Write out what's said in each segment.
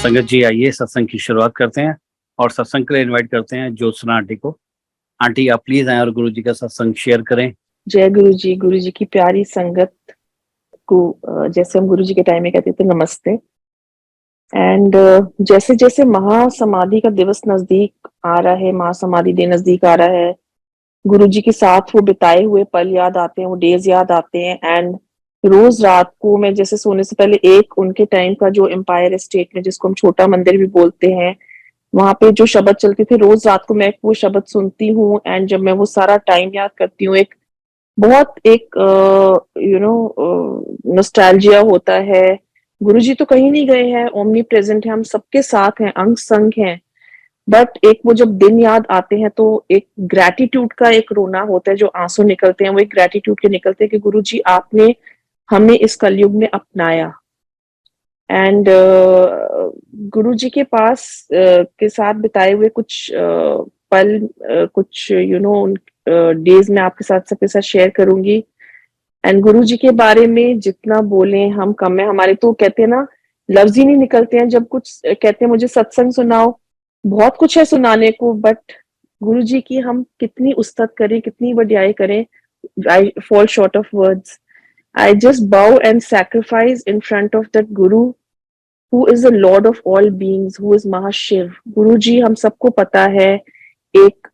संगत जी, आइए सत्संग की शुरुआत करते हैं और सत्संग के लिए इनवाइट करते हैं ज्योत्सना आंटी को। आंटी, आप प्लीज आए और गुरु जी का सत्संग शेयर करें। जय गुरु जी की प्यारी संगत को जैसे हम गुरु जी के टाइम में कहते थे नमस्ते। एंड जैसे जैसे महासमाधि का दिवस नजदीक आ रहा है, महासमाधि डे नजदीक आ रहा है, गुरु जी के साथ वो बिताए हुए पल याद आते हैं, वो डेज याद आते हैं। एंड रोज रात को मैं जैसे सोने से पहले एक उनके टाइम का जो एम्पायर एस्टेट में, जिसको हम छोटा मंदिर भी बोलते हैं, वहां पे जो शब्द चलते थे, रोज रात को मैं वो शब्द सुनती हूँ। एंड जब मैं वो सारा टाइम याद करती हूँ, एक बहुत एक नॉस्टैल्जिया होता है। गुरुजी तो कहीं नहीं गए हैं, ओमनी प्रेजेंट है, हम सबके साथ हैं, अंग संग हैं। बट एक वो जब दिन याद आते हैं तो एक ग्रैटिट्यूड का एक रोना होता है, जो आंसू निकलते हैं वो एक ग्रैटिट्यूड के निकलते हैं कि गुरुजी आपने हमें इस कलयुग में अपनाया। एंड गुरु जी के पास के साथ बिताए हुए कुछ पल, कुछ डेज में आपके साथ सबके साथ शेयर करूंगी। एंड गुरु जी के बारे में जितना बोले हम कम है। हमारे तो कहते हैं ना, लफ्ज ही नहीं निकलते हैं जब कुछ कहते हैं मुझे सत्संग सुनाओ। बहुत कुछ है सुनाने को, बट गुरु जी की हम कितनी उस्तत करें, कितनी बड़ाई करें, I fall short of words. I just bow and sacrifice in front of that Guru who is the Lord of all beings, who is Mahashiv. गुरु जी हम सबको पता है एक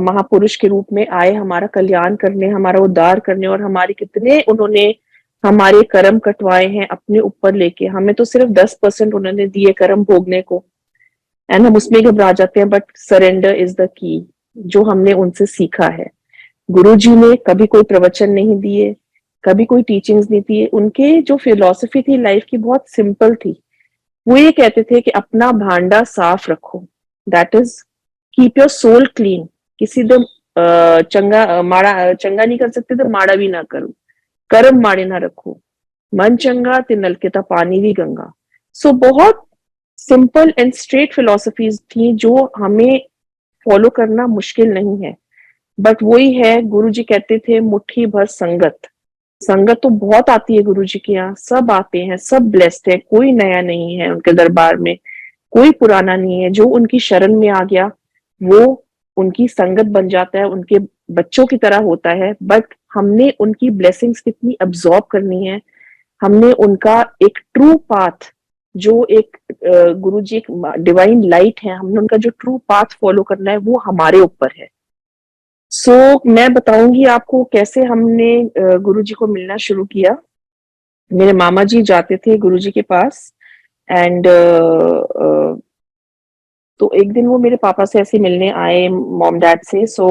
महापुरुष के रूप में आए हमारा कल्याण करने, हमारा उद्धार करने, और हमारे कितने उन्होंने हमारे कर्म कटवाए हैं अपने ऊपर लेके। हमें तो सिर्फ 10% उन्होंने दिए कर्म भोगने को, एंड हम उसमें घबरा जाते हैं। But surrender is the key, जो हमने उनसे सीखा है। गुरु जी ने कभी कोई प्रवचन नहीं दिए, कभी कोई टीचिंग्स नहीं दिए। उनके जो फिलॉसफी थी लाइफ की बहुत सिंपल थी। वो ये कहते थे कि अपना भांडा साफ रखो, that is keep your soul clean. किसी दो चंगा नहीं कर सकते तो माड़ा भी ना करो, कर्म माड़े ना रखो, मन चंगा ते नलके पानी भी गंगा। सो बहुत सिंपल एंड स्ट्रेट फिलोसफीज थी जो हमें फॉलो करना मुश्किल नहीं है। बट वही है, गुरु जी कहते थे मुट्ठी भर संगत। संगत तो बहुत आती है गुरु जी के यहाँ, सब आते हैं, सब ब्लेस्ड है, कोई नया नहीं है उनके दरबार में, कोई पुराना नहीं है। जो उनकी शरण में आ गया वो उनकी संगत बन जाता है, उनके बच्चों की तरह होता है। बट हमने उनकी ब्लेसिंग्स कितनी अब्सॉर्ब करनी है, हमने उनका एक ट्रू पाथ, जो एक गुरु जी एक डिवाइन लाइट है, हमने उनका जो ट्रू पाथ फॉलो करना है, वो हमारे ऊपर है। सो मैं बताऊंगी आपको कैसे हमने गुरु जी को मिलना शुरू किया। मेरे मामा जी जाते थे गुरु जी के पास, एंड तो एक दिन वो मेरे पापा से ऐसे मिलने आए, मॉम डैड से। सो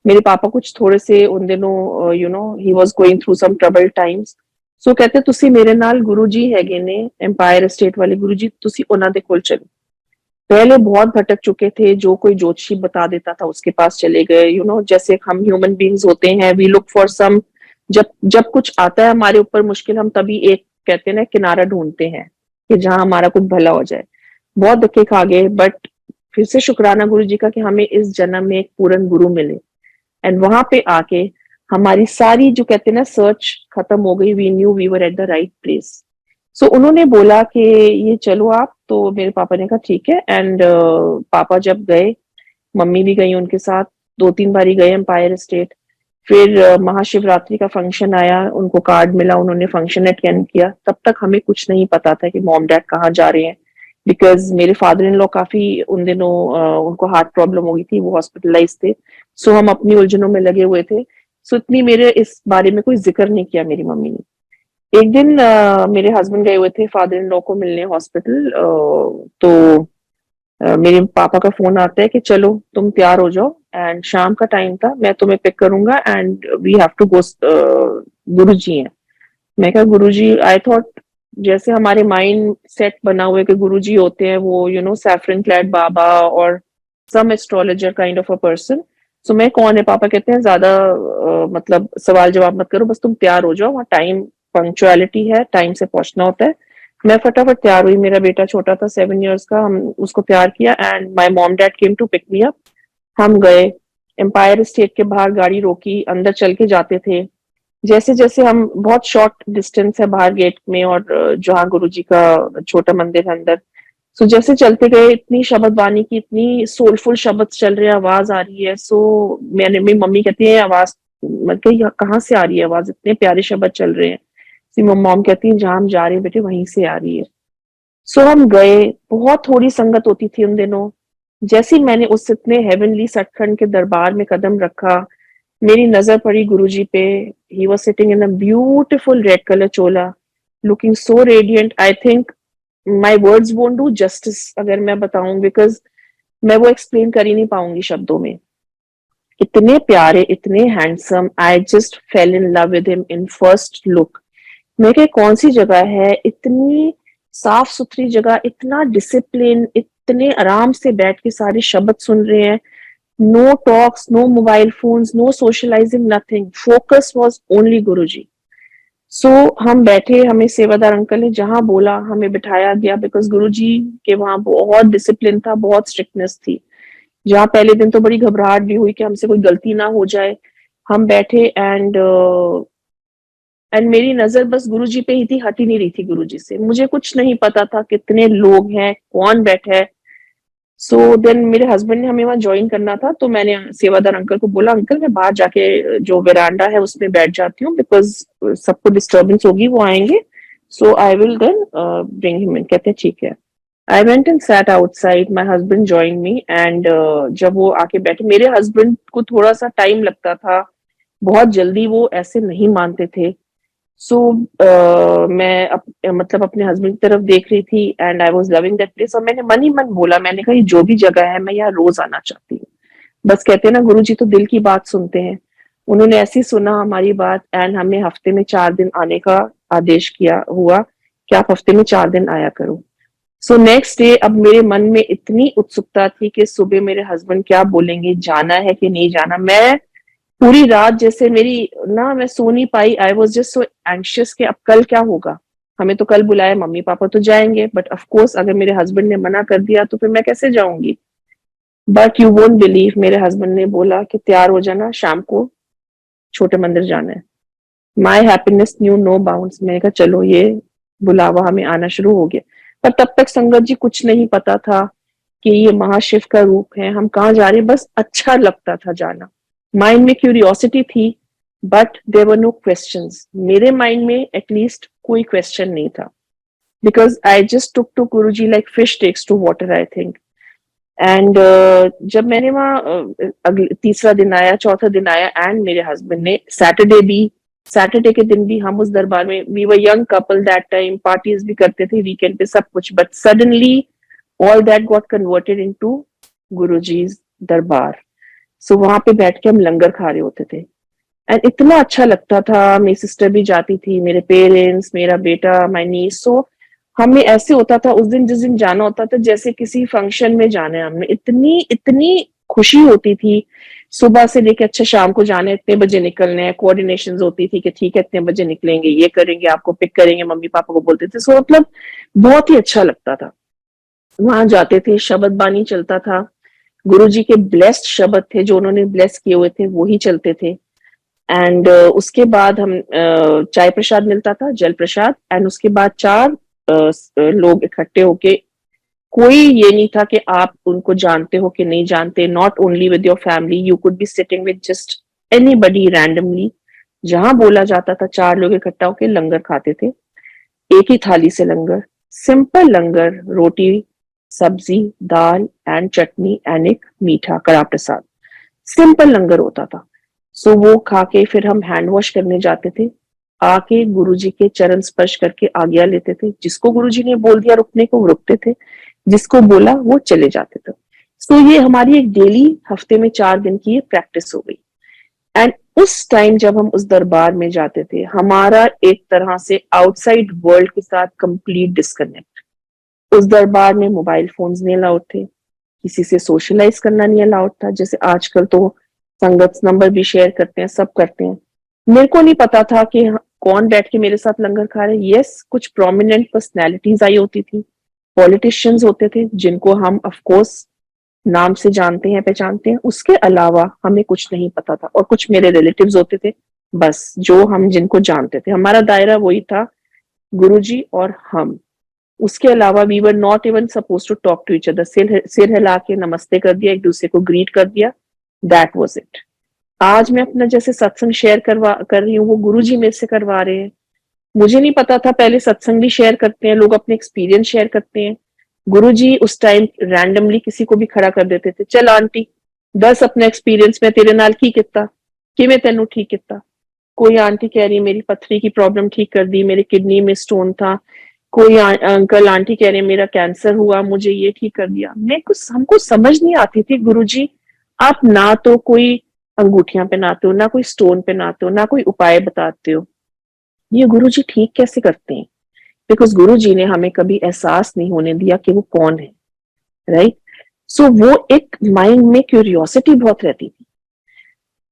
मेरे पापा कुछ थोड़े से उन दिनों he was going through some trouble times. So कहते तुसी मेरे नाल गुरु जी हैगे ने एम्पायर एस्टेट वाले गुरु जी, तुसी उन्हां दे कोल चलो। पहले बहुत भटक चुके थे, जो कोई ज्योतिषी बता देता था उसके पास चले गए। जैसे हम ह्यूमन बींग्स होते हैं, वी लुक फॉर सम, जब जब कुछ आता है हमारे ऊपर मुश्किल, हम तभी एक कहते हैं ना किनारा ढूंढते हैं कि जहां हमारा कुछ भला हो जाए। बहुत धक्के खा गए, बट फिर से शुक्राना गुरु जी का कि हमें इस जन्म में एक पूर्ण गुरु मिले। एंड वहां पे आके हमारी सारी जो कहते हैं ना सर्च खत्म हो गई। We knew we were at the right place. So उन्होंने बोला कि ये चलो आप, तो मेरे पापा ने कहा ठीक है। एंड पापा जब गए, मम्मी भी गई उनके साथ, 2-3 बारी गए एम्पायर स्टेट। फिर महाशिवरात्रि का फंक्शन आया, उनको कार्ड मिला, उन्होंने फंक्शन अटेंड किया। तब तक हमें कुछ नहीं पता था कि मॉम डैड कहाँ जा रहे हैं, बिकॉज मेरे फादर इन लॉ काफी उन दिनों उनको हार्ट प्रॉब्लम हो गई थी, वो हॉस्पिटलाइज थे। सो हम अपनी उलझनों में लगे हुए थे। सो इतनी मेरे इस बारे में कोई जिक्र नहीं किया मेरी मम्मी ने। एक दिन मेरे हस्बैंड गए हुए थे फादर इन लॉ को मिलने हॉस्पिटल। तो मेरे पापा का फोन आता है कि चलो तुम तैयार हो जाओ, एंड शाम का टाइम था, मैं तुम्हें पिक करूंगा and we have to go. Guru ji हैं। मैं कहा गुरु जी, आई थॉट जैसे हमारे माइंड सेट बना हुआ है कि गुरु जी होते हैं वो सैफरन क्लैड बाबा और some astrologer kind of a person. So मैं कौन है, पापा कहते हैं ज्यादा मतलब सवाल जवाब मत करो, बस तुम तैयार हो जाओ, वहाँ टाइम पंक्चुअलिटी है, टाइम से पहुंचना होता है। मैं फटाफट तैयार हुई, मेरा बेटा छोटा था 7 इयर्स का, हम उसको तैयार किया and my mom dad came to pick me up. हम गए एम्पायर स्टेट के बाहर, गाड़ी रोकी, अंदर चल के जाते थे। जैसे जैसे हम, बहुत शॉर्ट डिस्टेंस है बाहर गेट में और जहाँ गुरु जी का छोटा मंदिर है अंदर। सो जैसे चलते गए, इतनी शब्द बानी की इतनी सोलफुल शब्द चल रहे हैं, आवाज आ रही है। सो मैंने, मेरी मम्मी कहती है आवाज, मैं कही कहाँ से आ रही है आवाज, इतने प्यारे शब्द चल रहे हैं। मॉम कहती है जहां हम जा रहे हैं बेटे वहीं से आ रही है। सो हम गए, बहुत थोड़ी संगत होती थी उन दिनों। जैसे ही मैंने उस इतने हेवनली सचखंड के दरबार में कदम रखा, मेरी नजर पड़ी गुरुजी पे। He was sitting in a beautiful red colour Chola, looking so radiant. I think my words won't do justice अगर मैं बताऊं, बिकॉज मैं वो एक्सप्लेन कर ही नहीं पाऊंगी शब्दों में। इतने प्यारे, इतने handsome, I just fail in love with him in first look. मैं क्या, कौन सी जगह है, इतनी साफ सुथरी जगह, इतना डिसिप्लिन, इतने आराम से बैठ के सारे शब्द सुन रहे हैं। No talks, no mobile phones, no socializing, nothing, focus was only Guruji. So हम बैठे, हमें सेवादार अंकल ने जहां बोला हमें बिठाया गया, बिकॉज गुरुजी के वहां बहुत डिसिप्लिन था, बहुत स्ट्रिक्टनेस थी। जहाँ पहले दिन तो बड़ी घबराहट भी हुई कि हमसे कोई गलती ना हो जाए। हम बैठे एंड मेरी नजर बस गुरुजी पे ही थी, हट ही नहीं रही थी गुरुजी से। मुझे कुछ नहीं पता था कितने लोग हैं, कौन बैठा है। सो देन मेरे हस्बैंड ने हमें वहां ज्वाइन करना था, तो मैंने सेवादार अंकल को बोला अंकल मैं बाहर जाके जो वेरांडा है उसमें बैठ जाती हूँ, बिकॉज सबको डिस्टर्बेंस होगी, वो आएंगे। So I will then bring him in. कहते हैं ठीक है। I went and sat outside, my husband join me and जब वो आके बैठे, मेरे हस्बैंड को थोड़ा सा टाइम लगता था, बहुत जल्दी वो ऐसे नहीं मानते थे। सो मैं मतलब अपने हस्बैंड की तरफ देख रही थी and I was loving that place. और मैंने मन ही मन बोला, मैंने कहा ये जो भी जगह है मैं यहाँ रोज आना चाहती हूँ। बस कहते हैं ना गुरुजी तो दिल की बात सुनते हैं। उन्होंने ऐसी सुना हमारी बात एंड हमें हफ्ते में 4 दिन आने का आदेश किया हुआ कि आप हफ्ते में 4 दिन आया करो। सो नेक्स्ट डे अब मेरे मन में इतनी उत्सुकता थी कि सुबह मेरे हस्बैंड क्या बोलेंगे, जाना है कि नहीं जाना। मैं पूरी रात जैसे मेरी ना, मैं सो नहीं पाई। I was just so anxious कि अब कल क्या होगा। हमें तो कल बुलाया, मम्मी पापा तो जाएंगे, बट ऑफ कोर्स अगर मेरे हस्बैंड ने मना कर दिया तो फिर मैं कैसे जाऊंगी। बट यू वोंट बिलीव, मेरे हस्बैंड ने बोला कि तैयार हो जाना, शाम को छोटे मंदिर जाना है। My happiness knew no bounds. मैंने कहा चलो, ये बुलावा हमें आना शुरू हो गया। पर तब तक संगत जी कुछ नहीं पता था कि ये महाशिव का रूप है, हम कहाँ जा रहे हैं, बस अच्छा लगता था जाना। माइंड में क्यूरियोसिटी थी, but there were no questions. मेरे माइंड में एटलीस्ट कोई क्वेश्चन नहीं था, because I just took to Guruji like fish takes to water, I think. And जब मैंने वहाँ अगले तीसरा दिन आया, चौथा दिन आया, एंड मेरे हस्बैंड ने सैटरडे के दिन भी हम उस दरबार में, we were young couple that time, parties भी करते थे वीकेंड पे, सब कुछ। But suddenly all that got converted into Guruji's दरबार। सो वहां पे बैठ के हम लंगर खा रहे होते थे एंड इतना अच्छा लगता था। मेरी सिस्टर भी जाती थी, मेरे पेरेंट्स, मेरा बेटा, माय नीस। सो हमें ऐसे होता था उस दिन, जिस दिन जाना होता था, जैसे किसी फंक्शन में जाना है। हमें इतनी इतनी खुशी होती थी। सुबह से लेके अच्छा शाम को जाने, इतने बजे निकलने हैं, कोऑर्डिनेशन होती थी कि ठीक है इतने बजे निकलेंगे, ये करेंगे, आपको पिक करेंगे, मम्मी पापा को बोलते थे। सो मतलब बहुत ही अच्छा लगता था। वहां जाते थे, शब्द बानी चलता था, गुरुजी के ब्लेस्ड शब्द थे जो उन्होंने ब्लेस किए हुए थे, वो ही चलते थे। एंड उसके बाद हम चाय प्रसाद मिलता था, जल प्रसाद। एंड उसके बाद 4 लोग इकट्ठे होके, कोई ये नहीं था कि आप उनको जानते हो कि नहीं जानते। Not only with your family, you could be sitting with just anybody randomly. जहां बोला जाता था 4 लोग इकट्ठा होके लंगर खाते थे, एक ही थाली से लंगर, सिंपल लंगर, रोटी सब्जी दाल एंड चटनी एंड एक मीठा कड़ा प्रसाद, सिंपल लंगर होता था। सो वो खा के फिर हम हैंड वॉश करने जाते थे, आके गुरुजी के चरण स्पर्श करके आज्ञा लेते थे। जिसको गुरुजी ने बोल दिया रुकने को, वो रुकते थे, जिसको बोला वो चले जाते थे। सो ये हमारी एक डेली हफ्ते में 4 दिन की प्रैक्टिस हो गई। एंड उस टाइम जब हम उस दरबार में जाते थे, हमारा एक तरह से आउटसाइड वर्ल्ड के साथ कंप्लीट डिस्कनेक्ट। उस दरबार में मोबाइल फोन्स नहीं अलाउड थे, किसी से सोशलाइज करना नहीं अलाउड था। जैसे आजकल तो संगत नंबर भी शेयर करते हैं, सब करते हैं। मेरे को नहीं पता था कि कौन बैठ के मेरे साथ लंगर खा रहे। यस, कुछ प्रोमिनेंट पर्सनैलिटीज आई होती थी, पॉलिटिशियंस होते थे जिनको हम ऑफ कोर्स नाम से जानते हैं, पहचानते हैं। उसके अलावा हमें कुछ नहीं पता था। और कुछ मेरे रिलेटिव्स होते थे, बस जो हम जिनको जानते थे। हमारा दायरा वही था, गुरुजी और हम। उसके अलावा we were not even suppose to talk to each other. सिर हिला के नमस्ते कर दिया, एक दूसरे को ग्रीट कर दिया, दैट वाज इट। आज मैं अपना जैसे सत्संग शेयर कर रही हूँ, वो गुरुजी मेरे से करवा रहे हैं। मुझे नहीं पता था, पहले सत्संग भी शेयर करते हैं लोग, अपने एक्सपीरियंस शेयर करते हैं। गुरुजी उस टाइम रैंडमली किसी को भी खड़ा कर देते थे, चल आंटी दस अपना एक्सपीरियंस मैं तेरे नाल की किता, किवें तेनू ठीक किता। कोई आंटी कह रही मेरी पथरी की प्रॉब्लम ठीक कर दी, मेरे किडनी में स्टोन था। कोई अंकल आंटी कह रहे मेरा कैंसर हुआ, मुझे ये ठीक कर दिया। मैं कुछ हमको समझ नहीं आती थी, गुरुजी आप ना तो कोई अंगूठियां पहनाते हो, ना कोई स्टोन पहनाते हो, ना कोई उपाय बताते हो, ये गुरुजी ठीक कैसे करते हैं? बिकॉज गुरुजी ने हमें कभी एहसास नहीं होने दिया कि वो कौन है, राइट? सो वो एक माइंड में क्यूरियोसिटी बहुत रहती थी।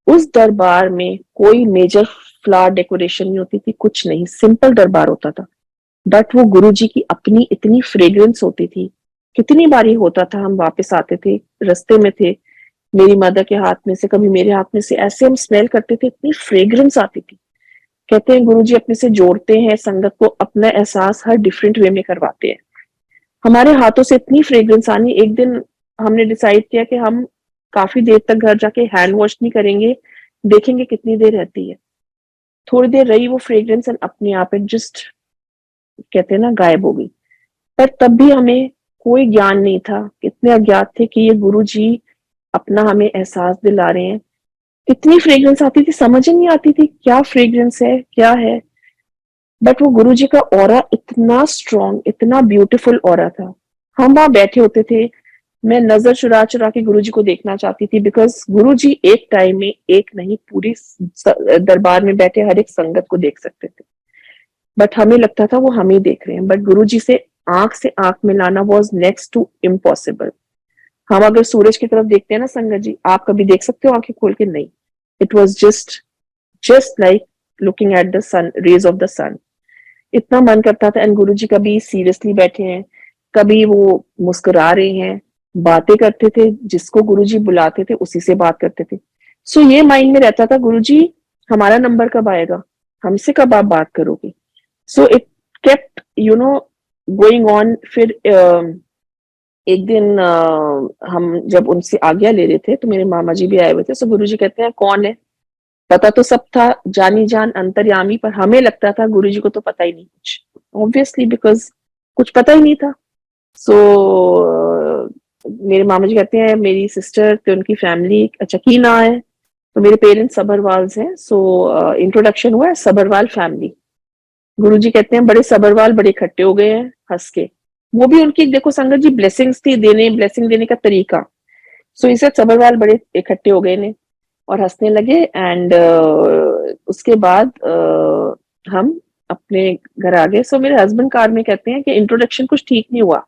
उस दरबार में कोई मेजर फ्लावर डेकोरेशन नहीं होती थी, कुछ नहीं, सिंपल दरबार होता था। बट वो गुरुजी की अपनी इतनी फ्रेग्रेंस होती थी। कितनी बारी होता था हम वापस आते थे, रास्ते में थे, मेरी मदर के हाथ में से कभी मेरे हाथ में से, ऐसे हम स्मेल करते थे, इतनी फ्रेग्रेंस आती थी। कहते हैं गुरुजी अपने से जोड़ते हैं संगत को, अपना एहसास हर डिफरेंट वे में करवाते हैं। हमारे हाथों से इतनी फ्रेग्रेंस आनी, एक दिन हमने डिसाइड किया कि हम काफी देर तक घर जाके हैंड वॉश नहीं करेंगे, देखेंगे कितनी देर रहती है। थोड़ी देर रही वो फ्रेग्रेंस एंड अपने आप एट जस्ट, कहते हैं ना, गायब हो गई। पर तब भी हमें कोई ज्ञान नहीं था, कितने अज्ञात थे कि ये गुरुजी अपना हमें एहसास दिला रहे हैं। कितनी फ्रेग्रेंस आती थी, समझ ही नहीं आती थी क्या फ्रेग्रेंस है, क्या है। बट वो गुरुजी का ऑरा इतना स्ट्रॉन्ग, इतना ब्यूटीफुल ऑरा था। हम वहां बैठे होते थे, मैं नजर चुरा चुरा के गुरुजी को देखना चाहती थी, बिकॉज गुरुजी एक टाइम में एक नहीं, पूरी दरबार में बैठे हर एक संगत को देख सकते थे। बट हमें लगता था वो हमें देख रहे हैं, बट गुरुजी से आंख मिलाना वॉज नेक्स्ट टू इम्पॉसिबल। हम अगर सूरज की तरफ देखते हैं ना संगत जी, आप कभी देख सकते हो आंखें खोल के? नहीं। It was just like looking at the sun, rays of the sun. इतना मन करता था। एंड गुरुजी कभी सीरियसली बैठे हैं, कभी वो मुस्कुरा रहे हैं, बातें करते थे, जिसको गुरुजी बुलाते थे उसी से बात करते थे। सो ये माइंड में रहता था, गुरुजी हमारा नंबर कब आएगा, हमसे कब आप बात करोगे। So it kept going on. फिर एक दिन हम जब उनसे आज्ञा ले रहे थे तो मेरे मामा जी भी आए हुए थे। सो गुरुजी कहते हैं कौन है? पता तो सब था, जानी जान अंतर्यामी, पर हमें लगता था गुरुजी को तो पता ही नहीं कुछ, ऑब्वियसली बिकॉज कुछ पता ही नहीं था। सो मेरे मामा जी कहते हैं मेरी सिस्टर तो उनकी फैमिली, अच्छा की ना है, तो मेरे पेरेंट्स सबरवाल्स हैं। सो इंट्रोडक्शन हुआ है, सबरवाल फैमिली। गुरुजी कहते हैं बड़े सबरवाल बड़े इकट्ठे हो गए हैं हंस के। वो भी उनकी देखो संगत जी ब्लेसिंग्स थी, ब्लेसिंग देने का तरीका। सो इसे सबरवाल बड़े इकट्ठे हो गए ने और हंसने लगे। एंड उसके बाद हम अपने घर आ गए। सो मेरे हस्बैंड कार में कहते हैं कि इंट्रोडक्शन कुछ ठीक नहीं हुआ।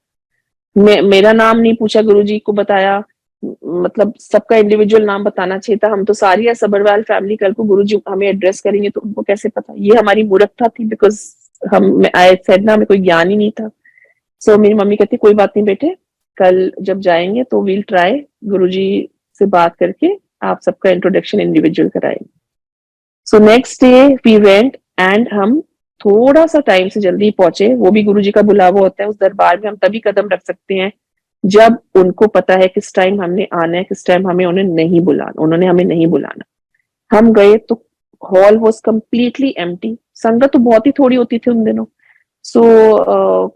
मेरा नाम नहीं पूछा, गुरुजी को बताया, मतलब सबका इंडिविजुअल नाम बताना चाहिए था। हम तो सारी है सबरवाल फैमिली, कल को गुरुजी हमें एड्रेस करेंगे तो उनको कैसे पता। ये हमारी मूर्खता थी, बिकॉज हम आई सेड ना, हमें कोई ज्ञान ही नहीं था। सो मेरी मम्मी कहती कोई बात नहीं बेटे, कल जब जाएंगे तो वील ट्राई गुरुजी से बात करके आप सबका इंट्रोडक्शन इंडिविजुअल कराएंगे। So next day we went and हम थोड़ा सा टाइम से जल्दी पहुंचे। वो भी गुरुजी का बुलावा होता है, उस दरबार में हम तभी कदम रख सकते हैं जब उनको पता है किस टाइम हमने आना है, किस टाइम हमें उन्हें नहीं बुलाना, उन्होंने हमें नहीं बुलाना। हम गए तो हॉल वॉज कम्प्लीटली एम्प्टी। संगत तो बहुत ही थोड़ी होती थी उन दिनों। So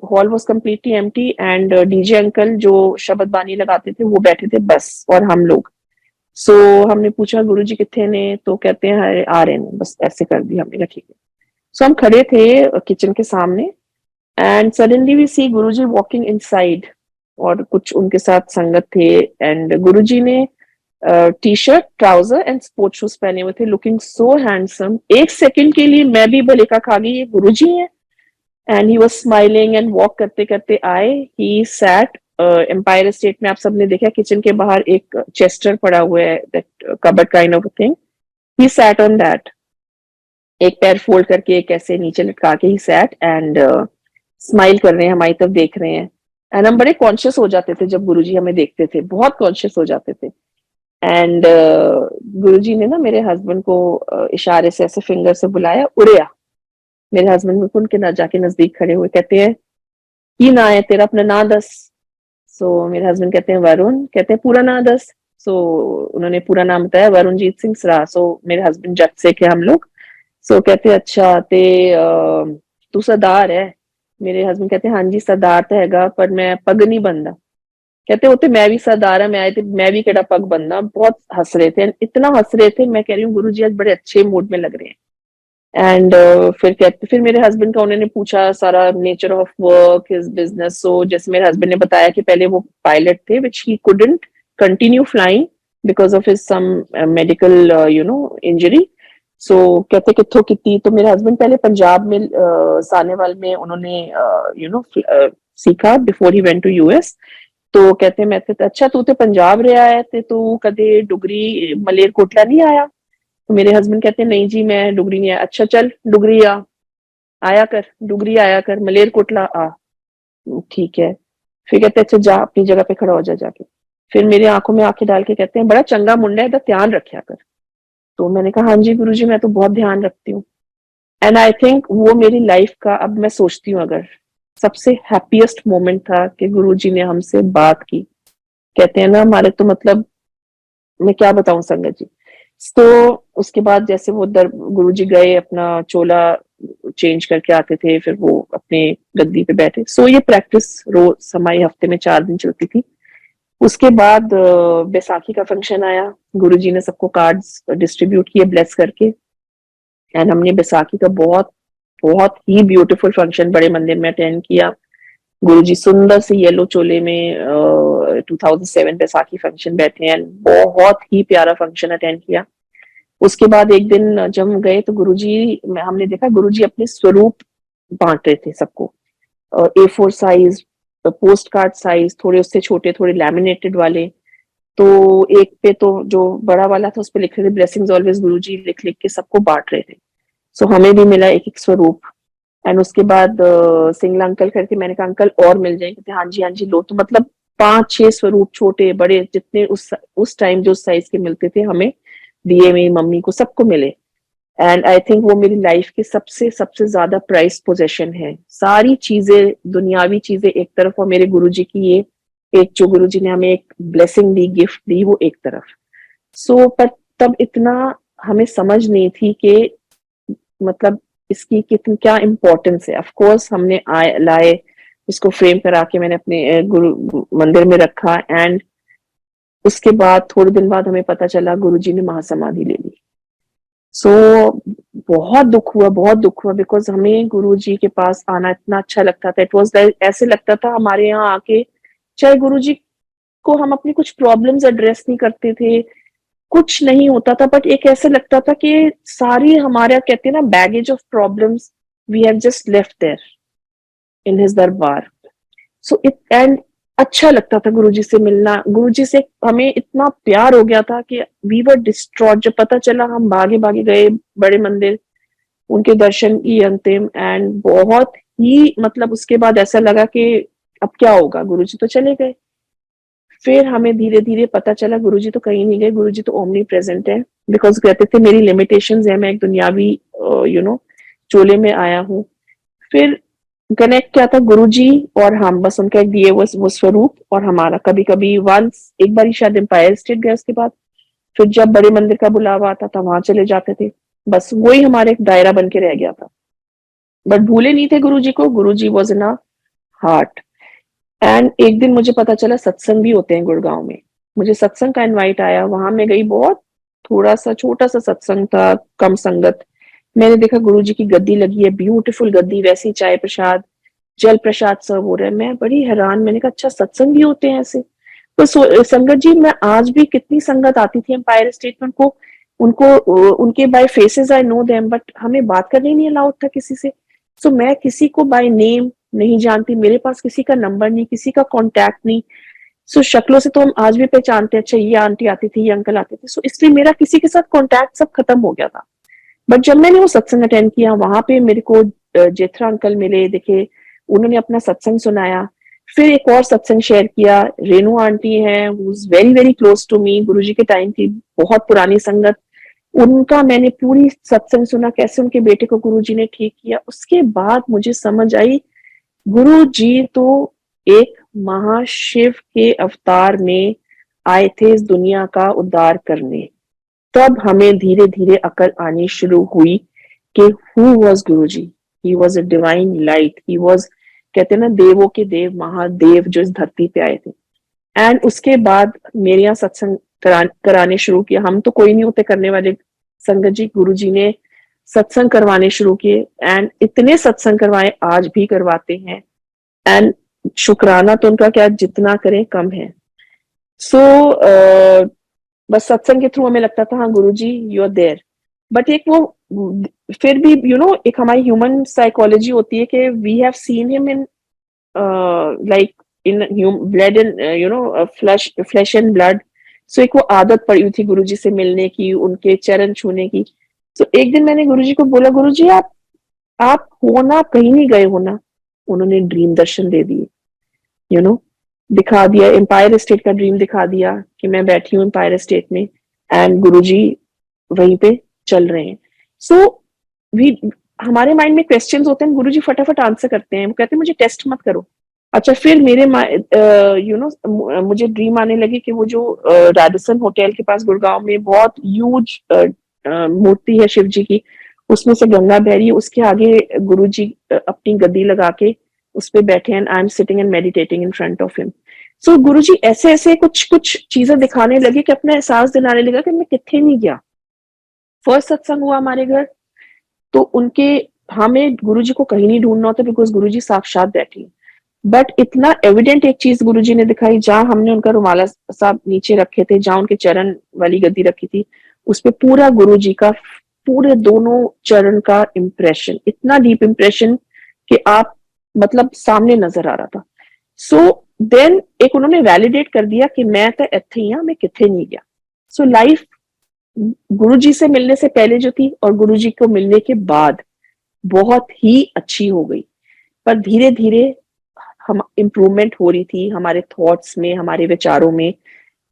hall was completely empty and DJ uncle जो शब्द बानी लगाते थे वो बैठे थे बस, और हम लोग। सो हमने पूछा गुरुजी कितने ने, तो कहते हैं अरे आ रहे हैं, बस ऐसे कर दिया। हमने कहा ठीक है। सो हम खड़े थे किचन के सामने and suddenly we see Guruji walking inside, और कुछ उनके साथ संगत थे। एंड गुरुजी ने T shirt, trouser and sports shoes पहने हुए थे, लुकिंग सो हैंडसम। एक सेकंड के लिए मैं भी भलेखा खा गई, ये गुरुजी हैं। And he was smiling and walk करते करते आए। ही सैट, एम्पायर स्टेट में आप सबने देखा किचन के बाहर एक चेस्टर पड़ा हुआ है, that cupboard kind of thing. He sat on that, एक पैर फोल्ड करके एक ऐसे नीचे लटका के ही सैट एंड स्माइल कर रहे हैं, हमारी तरफ देख रहे हैं। एंड हम बड़े कॉन्शियस हो जाते थे जब गुरुजी हमें देखते थे, बहुत कॉन्शियस हो जाते थे। एंड गुरुजी ने ना मेरे हस्बैंड को इशारे से ऐसे फिंगर से बुलाया, उड़िया। मेरे हस्बैंड में उनके ना जाके नजदीक खड़े हुए, कहते हैं की ना है तेरा, अपना ना दस। सो मेरे हस्बैंड कहते हैं वरुण, कहते हैं पूरा ना दस। सो उन्होंने पूरा नाम बताया, वरुणजीत सिंह सरा। सो मेरे हस्बैंड जज से के हम लोग। सो कहते हैं अच्छा ते तू सरदार है। मेरे हस्बैंड कहते हैं हाँ जी सरदार तो हैगा, पर मैं पग नहीं बनदा। कहते होते मैं भी सरदार है, मैं आए थे, मैं भी केड़ा पग बनना। बहुत हंस रहे थे, इतना हंस रहे थे, मैं कह रही हूँ गुरु जी आज बड़े अच्छे मूड में लग रहे हैं। एंड फिर मेरे हस्बैंड का उन्होंने पूछा सारा nature of work, his business. So जैसे मेरे हस्बैंड ने बताया कि पहले वो पायलट थे which he couldn't continue flying because of his some medical injury. So कहते कित्थों कितनी, तो मेरे हस्बैंड पहले पंजाब में सानेवाल में उन्होंने सीखा बिफोर ही वेंट टू यूएस। तो कहते मैं ते अच्छा तू ते पंजाब रहा है ते तू कदे डुगरी मलेरकोटला नहीं आया। तो मेरे हस्बैंड कहते हैं नहीं जी मैं डुगरी नहीं आया। अच्छा चल डुगरी आया कर, डुगरी आया कर, मलेरकोटला आ। ठीक है। फिर कहते अच्छा जा अपनी जगह पे खड़ा हो जा जाके। फिर मेरी आंखों में आंखें डाल के कहते हैं बड़ा चंगा मुंडा है, इधर ध्यान रखा कर। तो मैंने कहा हाँ जी गुरुजी मैं तो बहुत ध्यान रखती हूँ। एंड आई थिंक वो मेरी लाइफ का, अब मैं सोचती हूँ अगर, सबसे हैप्पीएस्ट मोमेंट था कि गुरुजी ने हमसे बात की। कहते हैं ना हमारे तो मतलब, मैं क्या बताऊं संगत जी। तो उसके बाद जैसे वो दर गुरुजी गए, अपना चोला चेंज करके आते थे, फिर वो अपने गद्दी पे बैठे। सो ये प्रैक्टिस रोज हमारे हफ्ते में 4 दिन चलती थी। उसके बाद बैसाखी का फंक्शन आया, गुरुजी ने सबको कार्ड्स डिस्ट्रीब्यूट किए ब्लेस करके। एंड हमने बैसाखी का बहुत बहुत ही ब्यूटीफुल फंक्शन बड़े मंदिर में अटेंड किया। गुरुजी सुंदर से येलो चोले में 2007 बैसाखी फंक्शन बैठे हैं, बहुत ही प्यारा फंक्शन अटेंड किया। उसके बाद एक दिन जब हम गए तो गुरुजी, हमने देखा गुरुजी अपने स्वरूप बांट रहे थे सबको। A4 size, post card size, थोड़े उससे छोटे, थोड़े लैमिनेटेड वाले। तो एक पे तो जो बड़ा वाला था उस पे लिख रहे थे ब्लेसिंग्स ऑलवेज गुरुजी, लिख लिख के सबको बांट रहे थे। सो हमें भी मिला एक एक स्वरूप। एंड उसके बाद सिंगला अंकल करके, मैंने कहा अंकल और मिल जाएंगे, कहते हाँ जी लो। तो मतलब 5-6 स्वरूप छोटे बड़े जितने उस टाइम जो साइज के मिलते थे हमें दिए, मेरी मम्मी को सबको मिले। एंड आई थिंक वो मेरी लाइफ की सबसे सबसे ज्यादा प्राइस पोजेशन है। सारी चीजें, दुनियावी चीजें एक तरफ, और मेरे गुरुजी की ये एक, जो गुरुजी ने हमें एक ब्लेसिंग दी, गिफ्ट दी, वो एक तरफ। सो पर तब इतना हमें समझ नहीं थी कि मतलब इसकी कितनी क्या इम्पोर्टेंस है। ऑफ कोर्स हमने लाए उसको फ्रेम करा के मैंने अपने गुरु मंदिर में रखा। एंड उसके बाद थोड़े दिन बाद हमें पता चला गुरुजी ने महासमाधि ले ली। सो बहुत दुख हुआ, बहुत दुख हुआ, बिकॉज हमें गुरुजी के पास आना इतना अच्छा लगता था। इट वाज ऐसे लगता था हमारे यहाँ आके, चाहे गुरुजी को हम अपनी कुछ प्रॉब्लम्स एड्रेस नहीं करते थे, कुछ नहीं होता था, बट एक ऐसे लगता था कि सारी हमारे, कहते हैं ना, baggage of problems we have just left there in his दरबार। सो इट एंड अच्छा लगता था गुरुजी से मिलना। गुरुजी से हमें इतना प्यार हो गया था कि वी वर डिस्ट्रॉयड। जब पता चला हम भागे भागे गए बड़े मंदिर, उनके दर्शन किए अंतिम। एंड बहुत ही मतलब उसके बाद ऐसा लगा कि अब क्या होगा, गुरुजी तो चले गए। फिर हमें धीरे धीरे पता चला गुरुजी तो कहीं नहीं गए, गुरुजी तो ओमनी प्रेजेंट है। बिकॉज कहते थे मेरी लिमिटेशंस है, मैं एक दुनियावी चोले में आया हूँ। फिर कनेक्ट क्या था, गुरुजी और हम, बस उनका एक दिए वो स्वरूप और हमारा। कभी कभी वंस एक बार शायद एम्पायर स्टेट गए, उसके बाद फिर जब बड़े मंदिर का बुलावा आता था वहां चले जाते थे। बस वही हमारे एक दायरा बन के रह गया था, बट भूले नहीं थे गुरुजी को। Guruji was in a heart. And एक दिन मुझे पता चला सत्संग भी होते हैं गुड़गांव में। मुझे सत्संग का इनवाइट आया, वहां मैं गई। बहुत थोड़ा सा छोटा सा सत्संग था, कम संगत। मैंने देखा गुरुजी की गद्दी लगी है, ब्यूटीफुल गद्दी, वैसी चाय प्रसाद, जल प्रसाद सर्व हो रहा है। मैं बड़ी हैरान, मैंने कहा अच्छा सत्संग भी होते हैं ऐसे। तो संगत जी, मैं आज भी, कितनी संगत आती थी एम्पायर स्टेट में, उनको उनको उनके by faces I know them, but हमें बात करने नहीं अलाउड था किसी से। सो मैं किसी को बाय नेम नहीं जानती, मेरे पास किसी का नंबर नहीं, किसी का कांटेक्ट नहीं। सो शक्लों से तो हम आज भी पहचानते हैं, अच्छा ये आंटी आती थी, ये अंकल आते थे। सो इसलिए मेरा किसी के साथ कांटेक्ट सब खत्म हो गया था। बट जब मैंने वो सत्संग अटेंड किया, वहां पे मेरे को जेठरा अंकल मिले, देखे, उन्होंने अपना सत्संग सुनाया। फिर एक और सत्संग शेयर किया, रेणु आंटी हैं, who is very very close to me, Guruji के टाइम की बहुत पुरानी संगत। उनका मैंने पूरी सत्संग सुना, कैसे उनके बेटे को गुरुजी ने ठीक किया। उसके बाद मुझे समझ आई गुरु जी तो एक महाशिव के अवतार में आए थे इस दुनिया का उद्धार करने। तब हमें धीरे धीरे अकल आनी शुरू हुई कि who was Guru ji. He was a divine light, he was, कहते हैं ना, देवों के देव, महादेव जो इस धरती पे आए थे। एंड उसके बाद मेरे यहाँ सत्संग कराने शुरू किया। हम तो कोई नहीं होते करने वाले, संगत जी, गुरु जी ने सत्संग करवाने शुरू किए एंड इतने सत्संग करवाए, आज भी करवाते हैं। एंड शुक्राना तो उनका क्या, जितना करें कम है। सो बस सत्संग के थ्रू हमें लगता था हाँ गुरु जी यू आर देयर। बट एक वो, फिर भी एक हमारी ह्यूमन साइकोलॉजी होती है कि we have seen him in like in blood and flesh and blood. So एक वो आदत पड़ी हुई थी गुरु जी से मिलने की, उनके चरण छूने की। सो एक दिन मैंने गुरु जी को बोला, गुरु जी आप हो ना, कहीं नहीं गए हो ना? उन्होंने ड्रीम दर्शन दे दिए, यू नो दिखा दिया, एम्पायर स्टेट का ड्रीम दिखा दिया कि मैं बैठी हूँ एम्पायर स्टेट में एंड गुरुजी वहीं पे चल रहे हैं। सो वी हमारे माइंड में क्वेश्चंस होते हैं, गुरुजी फटाफट आंसर करते हैं। वो कहते हैं मुझे टेस्ट मत करो। अच्छा, फिर मेरे मुझे ड्रीम आने लगे कि वो जो राजस्थान होटल के पास गुड़गांव में बहुत ह्यूज मूर्ति है शिव जी की, उसमें से गंगा बह रही है, उसके आगे गुरुजी अपनी गद्दी लगा के उस पे बैठे हैं, I am sitting and meditating in front of him. So Guruji ऐसे ऐसे कुछ कुछ चीजें दिखाने लगे कि अपना एहसास दिलाने लगा कि मैं कितने नहीं गया। फर्स्ट सत्संग हुआ हमारे घर, तो उनके, हमें गुरुजी को कहीं नहीं ढूंढना होता बिकॉज गुरुजी साक्षात बैठी। बट इतना एविडेंट एक चीज गुरुजी ने दिखाई, जहां हमने उनका रुमाला साहब नीचे रखे थे, जहां उनके चरण वाली गद्दी रखी थी, उस पे पूरा गुरुजी का, पूरे दोनों चरण का इम्प्रेशन, इतना डीप इम्प्रेशन कि आप, मतलब सामने नजर आ रहा था। सो देन एक उन्होंने वैलिडेट कर दिया कि मैं तो इत्थे ही, मैं किथे नहीं गया। सो लाइफ गुरुजी से मिलने से पहले जो थी और गुरुजी को मिलने के बाद बहुत ही अच्छी हो गई। पर धीरे धीरे हम इम्प्रूवमेंट हो रही थी हमारे थॉट्स में, हमारे विचारों में,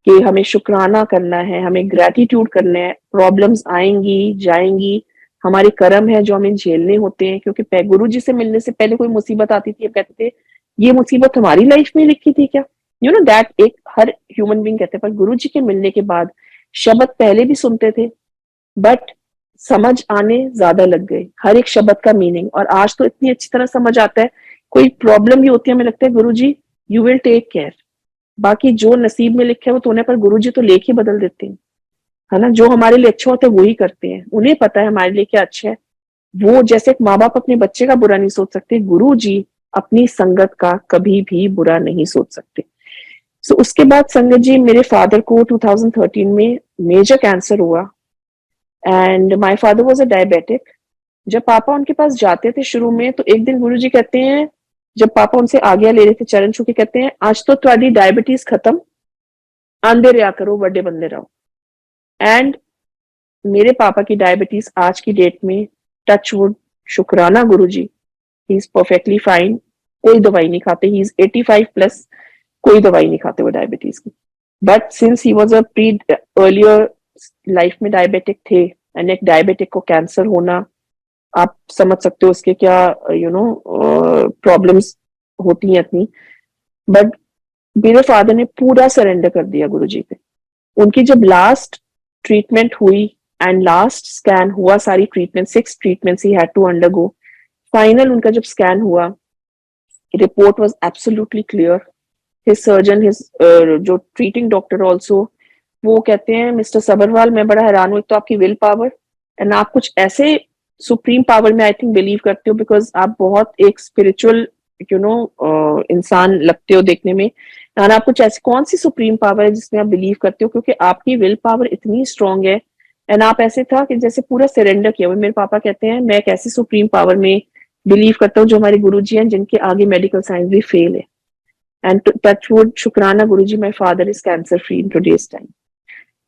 कि हमें शुक्राना करना है, हमें ग्रेटिट्यूड करना है। प्रॉब्लम्स आएंगी जाएंगी, हमारे कर्म है जो हमें झेलने होते हैं। क्योंकि गुरु जी से मिलने से पहले कोई मुसीबत आती थी, अब कहते थे ये मुसीबत हमारी लाइफ में लिखी थी क्या, दैट एक हर ह्यूमन बीइंग कहते हैं। पर गुरु जी के मिलने के बाद शब्द पहले भी सुनते थे, बट समझ आने ज्यादा लग गए हर एक शब्द का मीनिंग। और आज तो इतनी अच्छी तरह समझ आता है। कोई प्रॉब्लम भी होती है, हमें लगता है गुरु जी यू विल टेक केयर, बाकी जो नसीब में लिखे है वो तो होने, पर गुरु जी तो लेख ही बदल देते हैं, है ना। जो हमारे लिए अच्छा होता है वो ही करते हैं, उन्हें पता है हमारे लिए क्या अच्छा है। वो जैसे एक माँ बाप अपने बच्चे का बुरा नहीं सोच सकते, गुरु जी अपनी संगत का कभी भी बुरा नहीं सोच सकते। सो उसके बाद संगत जी, मेरे फादर को 2013 में मेजर कैंसर हुआ and my father was a diabetic. जब पापा उनके पास जाते थे शुरू में, तो एक दिन गुरुजी कहते हैं, जब पापा उनसे आज्ञा ले रहे थे चरण छू के, कहते हैं आज तो तुम्हारी डायबिटीज खत्म, आंदे रहा करो, बड़े बंदे रहो। एंड मेरे पापा की डायबिटीज आज की डेट में, टच वुड, शुक्राना गुरुजी, ही इज परफेक्टली फाइन, कोई दवाई नहीं खाते, ही इज 85 प्लस, कोई दवाई नहीं खाते वो डायबिटीज की। But since he was a pre earlier life में डायबिटिक थे, एंड एक डायबिटिक को कैंसर होना, आप समझ सकते हो उसके क्या प्रॉब्लम्स होती हैं इतनी। बट मेरे फादर ने पूरा सरेंडर कर दिया गुरुजी पे। उनकी जब लास्ट ट्रीटमेंट हुई एंड लास्ट स्कैन हुआ, सारी ट्रीटमेंट 6 ट्रीटमेंट्स ही हैड टू अंडरगो, फाइनल उनका जब स्कैन हुआ, report was absolutely clear. His surgeon, his जो ट्रीटिंग डॉक्टर ऑल्सो, वो कहते हैं मिस्टर सबरवाल, मैं बड़ा हैरान हूं, तो आपकी विल पावर, एंड आप कुछ ऐसे सुप्रीम पावर में आई थिंक बिलीव करते हो, बिकॉज आप बहुत एक स्पिरिचुअल इंसान लगते हो देखने में। और आप कुछ ऐसी कौन सी सुप्रीम पावर है जिसमें आप बिलीव करते हो, क्योंकि आपकी विल पावर इतनी स्ट्रांग है। एंड आप ऐसे था कि जैसे पूरा सरेंडर किया हुआ। मेरे पापा कहते हैं मैं एक ऐसी सुप्रीम पावर में बिलीव करता हूँ जो हमारे गुरु जी हैं, जिनके आगे मेडिकल साइंस भी फेल है। एंड टच वुड, शुक्राना Guruji, my father is cancer free in today's time.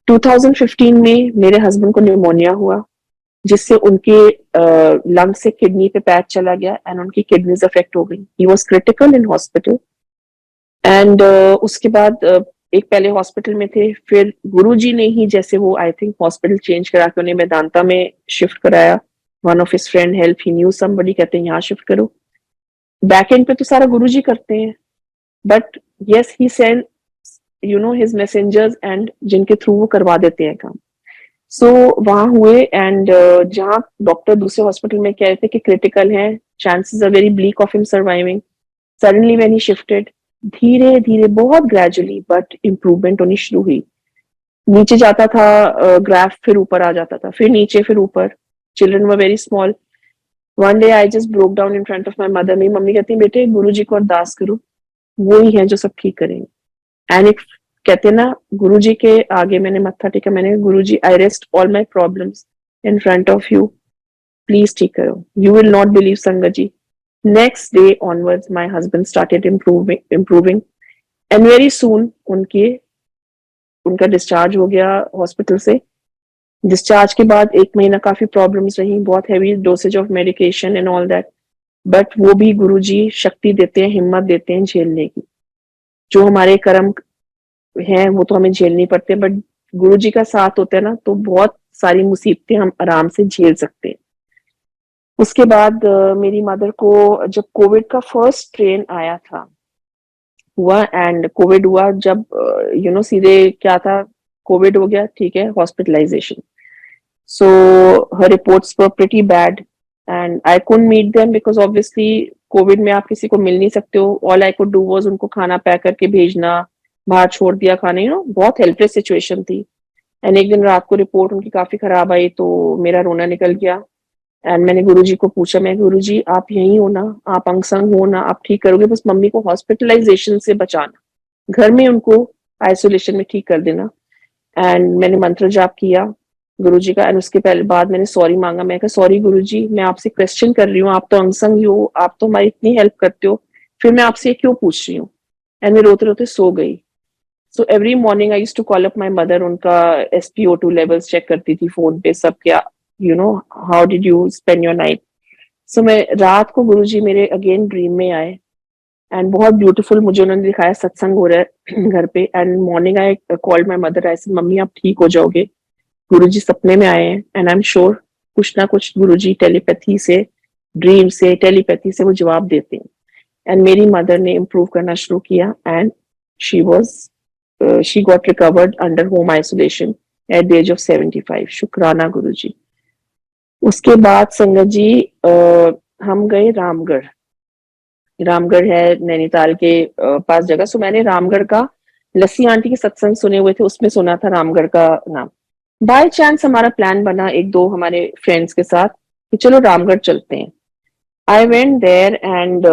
2015 में मेरे हस्बैंड को निमोनिया हुआ, जिससे उनके लंग से किडनी पे पैच चला गया एंड उनकी किडनीज अफेक्ट हो गई। He was critical in hospital. And उसके बाद एक पहले हॉस्पिटल में थे, फिर गुरुजी ने ही जैसे वो आई थिंक हॉस्पिटल चेंज करा के उन्हें मेदांता में शिफ्ट कराया। One of his friend help, he new somebody, कहते हैं यहाँ शिफ्ट करो। बैक एंड पे तो सारा गुरुजी करते हैं, but yes he send his messengers and जिनके थ्रू वो करवा देते हैं काम। सो वहां हुए एंड जहाँ डॉक्टर दूसरे हॉस्पिटल में कह रहे थे कि क्रिटिकल है, chances are very bleak of him surviving, suddenly when he shifted, धीरे धीरे बहुत ग्रेजुअली बट इम्प्रूवमेंट होनी शुरू हुई। नीचे जाता था ग्राफ, फिर ऊपर आ जाता था, फिर नीचे, फिर ऊपर। Children were very small. One day I just broke down in front of my mother. मेरी मम्मी कहती है बेटे गुरु जी को अरदास करो, वो ही है जो सब ठीक करेंगे। एंड एक कहते हैं ना, गुरु जी के आगे मैंने मत्था टेका, मैंने Guru ji I rest all my problems in front of you, please ठीक करो। You will not believe sangat ji, next day onwards my husband started improving and very soon उनका डिस्चार्ज हो गया हॉस्पिटल से। डिस्चार्ज के बाद 1 महीना काफी प्रॉब्लम्स रही, बहुत heavy dosage of medication and all that, but वो भी गुरुजी शक्ति देते हैं, हिम्मत देते हैं झेलने की। जो हमारे कर्म हैं वो तो हमें झेलनी पड़ते हैं, बट गुरुजी का साथ होता है ना, तो बहुत सारी मुसीबतें हम आराम से झेल सकते हैं। उसके बाद मेरी मदर को जब कोविड का फर्स्ट ट्रेन आया था हुआ, एंड कोविड हुआ जब सीधे क्या था, कोविड हो गया, ठीक है, hospitalisation. So her reports were pretty bad and I couldn't meet them because obviously Covid में आप किसी को मिल नहीं सकते हो। All I could do was उनको खाना पैक करके भेजना, बाहर छोड़ दिया खाने, बहुत हेल्पलेस सिचुएशन थी। एंड एक दिन रात को रिपोर्ट उनकी काफी खराब आई तो मेरा रोना निकल गया। एंड मैंने गुरुजी को पूछा, मैं गुरुजी आप यहीं हो ना, आप अंग संग हो ना, आप ठीक करोगे, बस मम्मी को हॉस्पिटलाइजेशन से बचाना, घर में उनको आइसोलेशन में ठीक कर देना। एंड मैंने मंत्र जाप किया गुरुजी का, एंड उसके पहले बाद मैंने सॉरी मांगा। मैं कहा सॉरी गुरुजी, मैं आपसे क्वेश्चन कर रही हूँ, आप तो अंगसंग ही हो, आप तो हमारी इतनी हेल्प करते हो, फिर मैं आपसे क्यों पूछ रही हूँ। एंड मैं रोते रोते सो गई। So every morning I used to call up my mother, उनका SpO2 लेवल्स चेक करती थी फोन पे, सब क्या how did you spend your night. So मैं रात को गुरुजी मेरे अगेन ड्रीम में आए एंड बहुत ब्यूटीफुल मुझे उन्होंने दिखाया सत्संग हो रहा है घर पे। And morning I called my mother, I said mummy आप ठीक हो जाओगे, गुरुजी सपने में आए हैं एंड आई एम श्योर कुछ ना कुछ गुरुजी टेलीपैथी से, ड्रीम से, टेलीपैथी से वो जवाब देते हैं। एंड मेरी मदर ने इम्प्रूव करना शुरू किया and she was she got recovered under home isolation at the age of 75। शुक्राना गुरुजी। उसके बाद संगत जी हम गए रामगढ़। रामगढ़ है नैनीताल के पास जगह। सो मैंने रामगढ़ का लस्सी आंटी के सत्संग सुने हुए थे, उसमें सुना था रामगढ़ का नाम। बाय चांस हमारा प्लान बना एक दो हमारे फ्रेंड्स के साथ कि चलो रामगढ़ चलते हैं। आई वेंट देयर एंड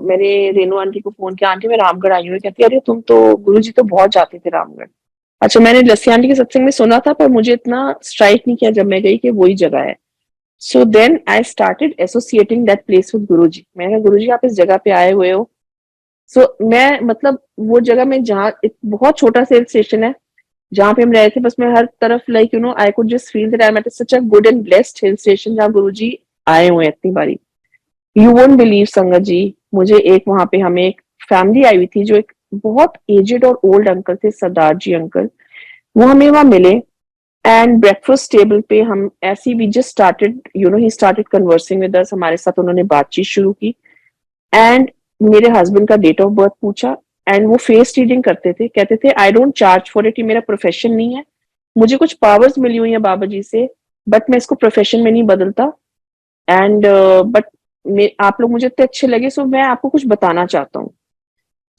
मैंने रेनू आंटी को फोन किया, आंटी मैं रामगढ़ आई हूँ। कहती अरे तुम तो गुरुजी तो बहुत जाते थे रामगढ़। अच्छा, मैंने लस्सी आंटी के सत्संग में सुना था पर मुझे इतना स्ट्राइक नहीं किया जब मैं गई कि वही जगह है। So then I started associating that place with Guruji. मैंने कहा गुरुजी आप इस जगह पे आए हुए हो। सो मैं मतलब वो जगह में जहाँ बहुत छोटा सा हिल स्टेशन है जहाँ पे हम रहे थे, बस मैं हर तरफ like I could just feel that I M at such a good and blessed hill station जहाँ गुरुजी आए हुए हैं इतनी बारी। यू वोंट बिलीव संगत जी, मुझे एक वहां पे हमें एक फैमिली आई हुई थी जो एक बहुत एजेड और ओल्ड अंकल थे, सरदार जी अंकल, वो हमें वहां मिले। एंड ब्रेकफास्ट टेबल पे हम ऐसी वी जस्ट स्टार्टेड ही स्टार्टेड कन्वर्सिंग विद अस, हमारे साथ उन्होंने बातचीत शुरू की। एंड मेरे हस्बैंड का डेट ऑफ बर्थ पूछा एंड वो फेस रीडिंग करते थे, कहते थे I don't charge for it, ये मेरा प्रोफेशन नहीं है, मुझे कुछ पावर्स मिली हुई है बाबा जी से, बट मैं इसको प्रोफेशन में नहीं बदलता। एंड बट आप लोग मुझे इतने अच्छे लगे, सो मैं आपको कुछ बताना चाहता हूँ।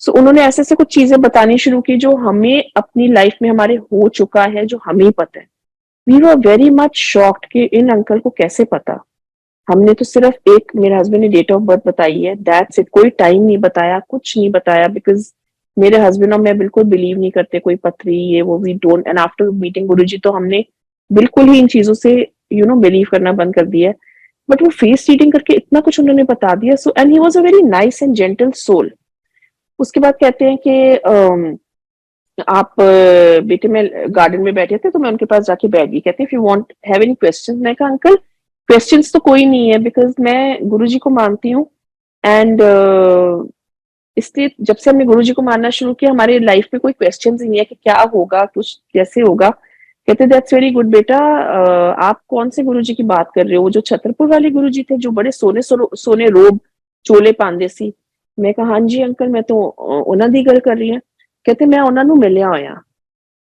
सो उन्होंने ऐसे ऐसे कुछ चीजें बतानी शुरू की जो हमें अपनी लाइफ में हमारे हो चुका है, जो हमें ही पता है। We were very much shocked कि इन अंकल को कैसे पता। हमने तो सिर्फ एक, मेरे हस्बैंड ने डेट ऑफ बर्थ बताई है, दैट्स इट, कोई टाइम नहीं बताया, कुछ नहीं बताया, बिकॉज मेरे हस्बैंड और मैं बिल्कुल बिलीव नहीं करते कोई पथरी ये वो, we don't. And after meeting Guruji तो हमने बिल्कुल ही इन चीजों से बिलीव करना बंद कर दिया है। बट वो फेस रीडिंग करके इतना कुछ उन्होंने बता दिया। So and he was a very nice and gentle soul. उसके बाद कहते हैं कि आप बेटे में गार्डन में बैठे थे तो मैं उनके पास जाके बैठ गई। कहते हैं if you want have any questions. मैं कहा अंकल क्वेश्चंस तो कोई नहीं है, बिकॉज मैं गुरुजी को मानती हूँ। एंड इसलिए जब से हमने गुरुजी को मानना शुरू किया हमारे लाइफ में कोई क्वेश्चन ही नहीं है कि क्या होगा, कुछ कैसे होगा। कहते दैट्स वेरी गुड बेटा, आप कौन से गुरुजी की बात कर रहे हो? वो जो छतरपुर वाले गुरुजी थे जो बड़े सोने सोने रोब चोले पांदे सी। मैं कहा हाँ जी अंकल, मैं तो उन्हां दी गल कर रही हूँ। कहते मैं उन्हां नू मिलिया होया।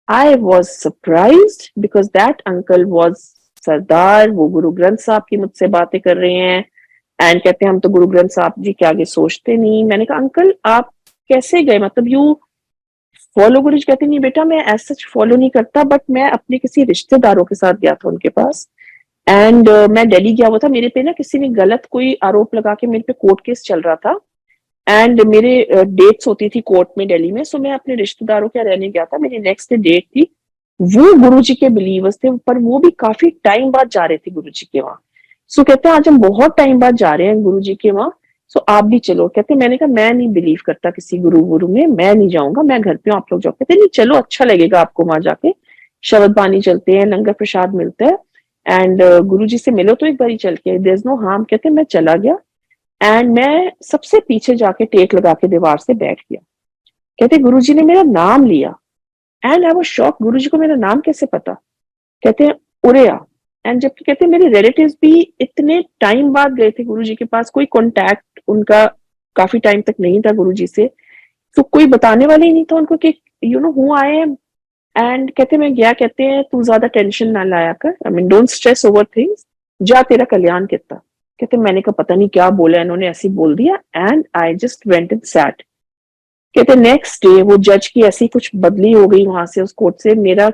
I was surprised because that uncle was सरदार, वो गुरु ग्रंथ साहब की मुझसे बातें कर रहे हैं। एंड कहते हैं हम तो गुरु ग्रंथ साहब जी के आगे सोचते नहीं। मैंने कहा अंकल आप कैसे गए, मतलब यू फॉलो गुरु जी? कहते नहीं बेटा मैं ऐसा सच फॉलो नहीं करता, बट मैं अपने किसी रिश्तेदारों के साथ गया था उनके पास। एंड मैं दिल्ली गया हुआ था, मेरे पे ना किसी ने गलत कोई आरोप लगा के मेरे पे कोर्ट केस चल रहा था। एंड मेरे डेट्स होती थी कोर्ट में दिल्ली में, सो मैं अपने रिश्तेदारों के यहाँ रहने गया था। मेरी नेक्स्ट डे डेट थी। वो गुरुजी के बिलीवर्स थे, पर वो भी काफी टाइम बाद जा रहे थे गुरुजी के वहां। सो कहते हैं आज हम बहुत टाइम बाद जा रहे हैं गुरुजी के वहां, सो आप भी चलो। कहते मैंने कहा मैं नहीं बिलीव करता किसी गुरु गुरु में, मैं नहीं जाऊंगा, मैं घर पे हूँ, आप लोग जाओ। कहते नहीं चलो, अच्छा लगेगा आपको वहां जाके, शबद बानी चलते हैं, लंगर प्रसाद मिलता है, एंड गुरु जी से मिलो तो एक बार ही चल के, देयर इज नो हार्म। कहते मैं चला गया एंड मैं सबसे पीछे जाके टेक लगा के दीवार से बैठ गया। कहते गुरुजी ने मेरा नाम लिया एंड आई वाज शॉक, गुरुजी को मेरा नाम कैसे पता? कहते हैं उरे आ। एंड जबकि कहते मेरे रिलेटिव्स भी इतने टाइम बाद गए थे गुरुजी के पास, कोई कांटेक्ट उनका काफी टाइम तक नहीं था गुरुजी से, तो कोई बताने वाला ही नहीं था उनको कि you know who I am. And कहते मैं गया, कहते हैं तू ज्यादा टेंशन ना लाया कर, I mean don't stress over things, जा तेरा कल्याण कितना। कहते मैंने कहा पता नहीं क्या बोला इन्होंने, ऐसे ही बोल दिया and I just went and set. कहते नेक्स्ट डे वो जज की ऐसी कुछ बदली हो गई वहां से, उस कोर्ट से, मेरा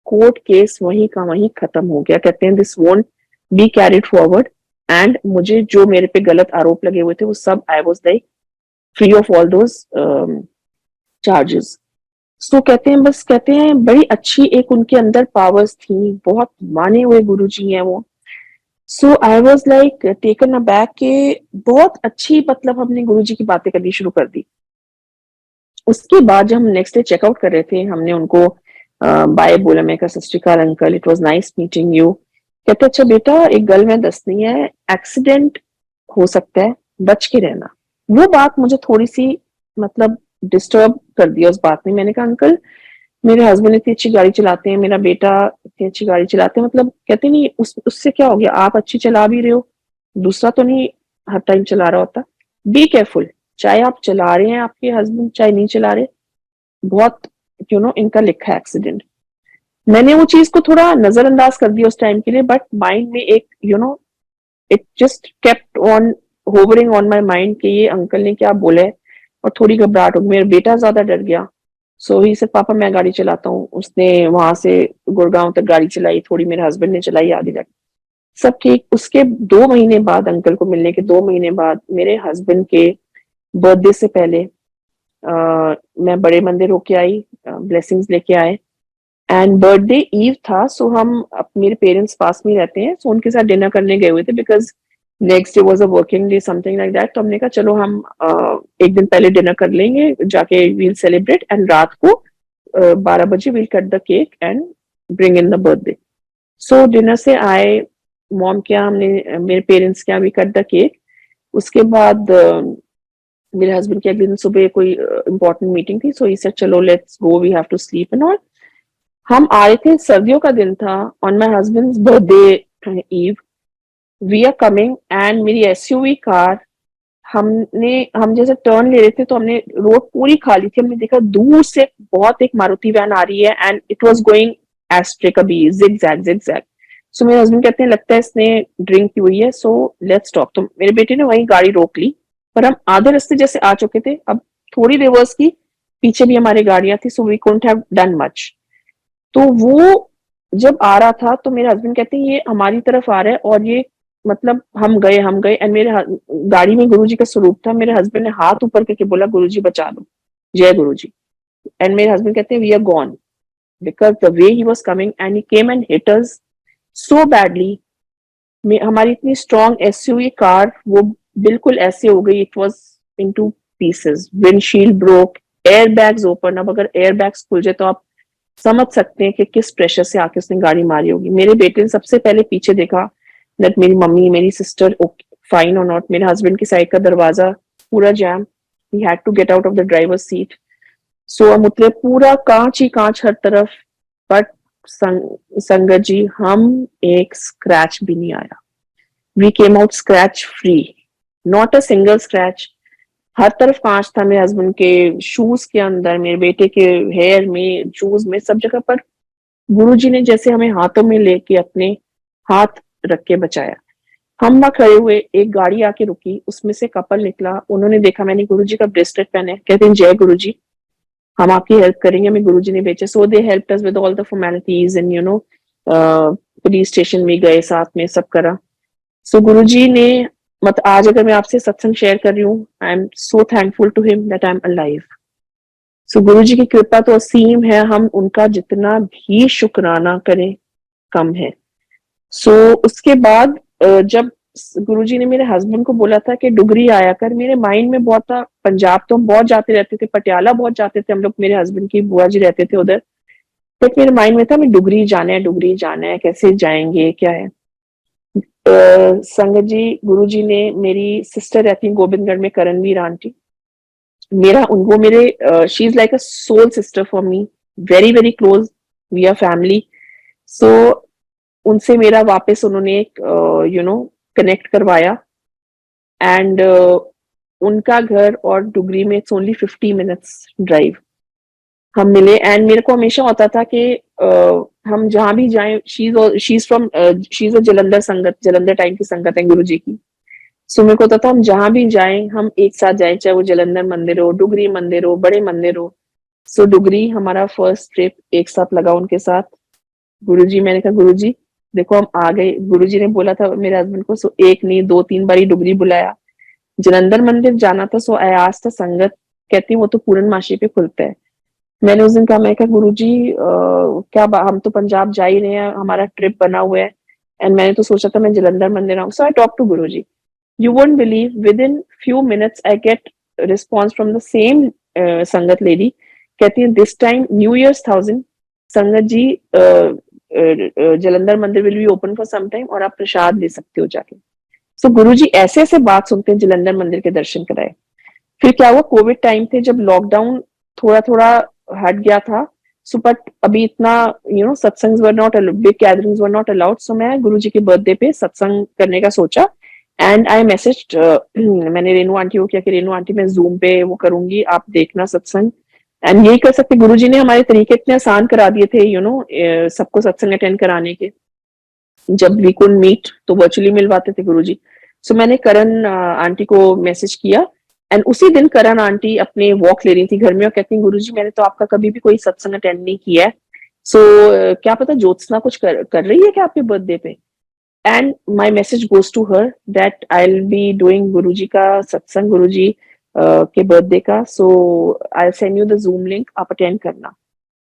कोर्ट केस वहीं का वहीं खत्म हो गया। कहते हैं this won't be carried forward, and मुझे जो मेरे पे गलत आरोप लगे हुए थे वो सब I was like free of all those charges. So कहते हैं बस, कहते हैं बड़ी अच्छी एक उनके अंदर पावर्स थी, बहुत माने हुए गुरुजी हैं वो। So I was like taken aback के बहुत अच्छी, मतलब हमने गुरुजी की बातें करनी शुरू कर दी। उसके बाद जब हम नेक्स्ट डे चेकआउट कर रहे थे, हमने उनको बाय बोला। मैं कहा सत श्री अकाल uncle, it was nice meeting you. कहते अच्छा बेटा एक गल मैं दसनी है, एक्सीडेंट हो सकता है, बच के रहना। वो बात मुझे थोड़ी सी मतलब डिस्टर्ब कर दिया उस बात ने। मैंने कहा अंकल मेरे हस्बैंड इतनी अच्छी गाड़ी चलाते हैं, मेरा बेटा इतनी अच्छी गाड़ी चलाते हैं, मतलब कहते नहीं उससे क्या हो गया, आप अच्छी चला भी रहे हो, दूसरा तो नहीं हर टाइम चला रहा होता। बी केयरफुल, चाहे आप चला रहे हैं, आपके हस्बैंड चाहे नहीं चला रहे, बहुत यू नो इनका लिखा है एक्सीडेंट। मैंने वो चीज को थोड़ा नजरअंदाज कर दिया उस टाइम के लिए, बट माइंड में एक you no it just kept on hovering on my mind कि ये अंकल ने क्या बोला है। और थोड़ी घबराहट हो गई, मेरा बेटा ज्यादा डर गया। सो ही से पापा मैं गाड़ी चलाता हूँ, उसने वहां से गुड़गांव तक गाड़ी चलाई, थोड़ी मेरे हस्बैंड ने चलाई आगे जाके, सब ठीक। उसके 2 महीने बाद, अंकल को मिलने के 2 महीने बाद, मेरे हस्बैंड के बर्थडे से पहले मैं बड़े मंदिर होके आई, ब्लेसिंग्स लेके आए, एंड बर्थडे ईव था। सो हम मेरे पेरेंट्स पास में रहते हैं, सो उनके साथ डिनर करने गए हुए थे, because next day was a working day, something like that. तो हमने कहा चलो हम एक दिन पहले डिनर कर लेंगे जाके, वील सेलिब्रेट, एंड रात को 12 बजे we'll cut the cake and bring in the birthday. So dinner से आए, मॉम के यहाँ हमने, मेरे पेरेंट्स के यहाँ भी कट द केक। उसके बाद मेरे हस्बैंड की अगले दिन सुबह कोई इंपॉर्टेंट मीटिंग थी, सो ही सेड चलो let's go, we have to sleep and all. हम आए थे, सर्दियों का दिन था, on my husband's birthday eve we are coming, and मेरी एसयूवी कार, हम जैसे टर्न ले रहे थे तो हमने, रोड पूरी खाली थी, हमने देखा दूर से बहुत एक मारुति वैन आ रही है, and it was going ashtray कभी जिग जैग। सो मेरे हस्बैंड कहते हैं लगता है इसने ड्रिंक की हुई है, सो लेट्स स्टॉप। तो मेरे बेटे ने वहीं गाड़ी रोक ली, पर हम आधे रास्ते जैसे आ चुके थे, अब थोड़ी रिवर्स की, पीछे भी हमारी गाड़ियां थी, so we couldn't have done much. तो वो जब आ रहा था तो मेरे हस्बैंड कहते हैं ये हमारी तरफ आ रहा है, और ये मतलब हम गए, एंड मेरे गाड़ी में गुरुजी का स्वरूप था। मेरे हस्बैंड ने हाथ ऊपर करके बोला गुरुजी बचा लो, जय गुरुजी। एंड मेरे हस्बैंड कहते हैं we are gone, because the way he was coming and he came and hit us so badly. हमारी इतनी स्ट्रॉन्ग एसयूवी कार वो बिल्कुल ऐसे हो गई, it was into pieces, windshield broke, air bags open. अब अगर एयर बैग्स खुल जाए तो आप समझ सकते हैं कि किस प्रेशर से आके उसने गाड़ी मारी होगी। मेरे बेटे ने सबसे पहले पीछे देखा दैट मेरी मम्मी, मेरी सिस्टर फाइन और नॉट। मेरे हस्बैंड की साइड का दरवाजा पूरा jam, he had to get out of the driver seat. So हम उतरे, पूरा कांच ही कांच हर तरफ, बट संगत जी हम एक स्क्रैच भी नहीं आया, we came out scratch free. Not a single scratch. हर तरफ कांच था मेरे हस्बैंड के शूज के अंदर, मेरे बेटे के हेयर में, शूज में, सब जगह पर गुरुजी ने जैसे हमें हाथों में लेके अपने हाथ रख के बचाया। हम वहां खड़े हुए, एक गाड़ी आके रुकी, उसमें से कपल निकला, उन्होंने देखा मैंने गुरुजी का ब्रेसलेट पहने, कहते हैं जय गुरुजी, हम आपकी हेल्प करेंगे, हमें गुरुजी ने बेचे। So they helped us with all the formalities and you know police station में गए, साथ में सब करा। सो गुरुजी ने, मत आज अगर मैं आपसे सत्संग शेयर कर रही हूँ, I am so thankful to him that I am alive. So Guruji की कृपा तो असीम है, हम उनका जितना भी शुक्राना करें कम है। सो उसके बाद जब गुरुजी ने मेरे हस्बैंड को बोला था कि डुगरी आया कर, मेरे माइंड में बहुत था, पंजाब तो हम बहुत जाते रहते थे, पटियाला बहुत जाते थे हम लोग, मेरे हस्बैंड की बुआ जी रहते थे उधर, बट मेरे माइंड में था मैं डुगरी जाना है, डुगरी जाना है, कैसे जाएंगे, क्या है। संगत जी, गुरुजी ने, मेरी सिस्टर रहती है गोविंदगढ़ में, करणवीर आंटी, मेरा उनको मेरे she is like a soul sister for me, very very close, we are family. So उनसे मेरा वापस उन्होंने एक यू नो कनेक्ट करवाया, एंड उनका घर और डुगरी में इट्स ओनली 50 मिनट्स ड्राइव। हम मिले, एंड मेरे को हमेशा होता था कि हम जहां भी जाएं, she is from, she is a Jalandhar संगत, जलंधर टाइम की संगत है गुरु जी की। सो मेरे को होता था हम जहां भी जाएं हम एक साथ जाएं, चाहे वो जलंधर मंदिर हो, डुगरी मंदिर हो, बड़े मंदिर हो। सो डुगरी हमारा फर्स्ट ट्रिप एक साथ लगा उनके साथ। गुरुजी, मैंने कहा गुरुजी देखो हम आ गए, गुरुजी ने बोला था मेरे हस्बैंड को, सो एक नहीं दो तीन बारी डुगरी बुलाया। जलंधर मंदिर जाना था, सो आई आस्क्ड द संगत, कहती वो तो पूर्णमासी पे खुलता है। मैंने उस दिन कहा, मैं कहा गुरुजी हम तो पंजाब जा ही रहे हैं, हमारा ट्रिप बना हुआ है, एंड मैंने तो सोचा था मैं जलंधर मंदिर आऊँ। So I talk to Guruji, you won't believe, within few minutes I get a response from the same संगत लेडी, कहती है this time New Year's 1000 संगत जी जलंधर मंदिर will be open for some time और आप प्रसाद ले सकते हो जाके। सो गुरु जी ऐसे ऐसे बात सुनते हैं, जलंधर मंदिर के दर्शन कराए। फिर क्या हुआ, कोविड टाइम थे जब लॉकडाउन थोड़ा थोड़ा हट गया था, सो बट अभी इतना satsang were not, big gatherings were not allowed. So मैं गुरु जी के बर्थडे पे सत्संग करने का सोचा, एंड आई मैसेज, मैंने रेनू आंटी को किया कि रेनू आंटी मैं जूम पे वो करूंगी, आप देखना सत्संग। एंड यही कर सकते, गुरुजी ने हमारे तरीके इतने आसान करा दिए थे सबको सत्संग अटेंड कराने के। जब वी कुड मीट तो वर्चुअली मिलवाते थे गुरुजी। सो मैंने करण आंटी को मैसेज किया, एंड उसी दिन करण आंटी अपने वॉक ले रही थी घर में और कहती गुरुजी मैंने तो आपका कभी भी कोई सत्संग अटेंड नहीं किया है, सो क्या पता ज्योत्सना कुछ कर रही है क्या आपके बर्थडे पे। And my message goes to her that I will be doing Guruji का सत्संग, गुरुजी के बर्थडे का, so I send you the zoom link, आप अटेंड करना।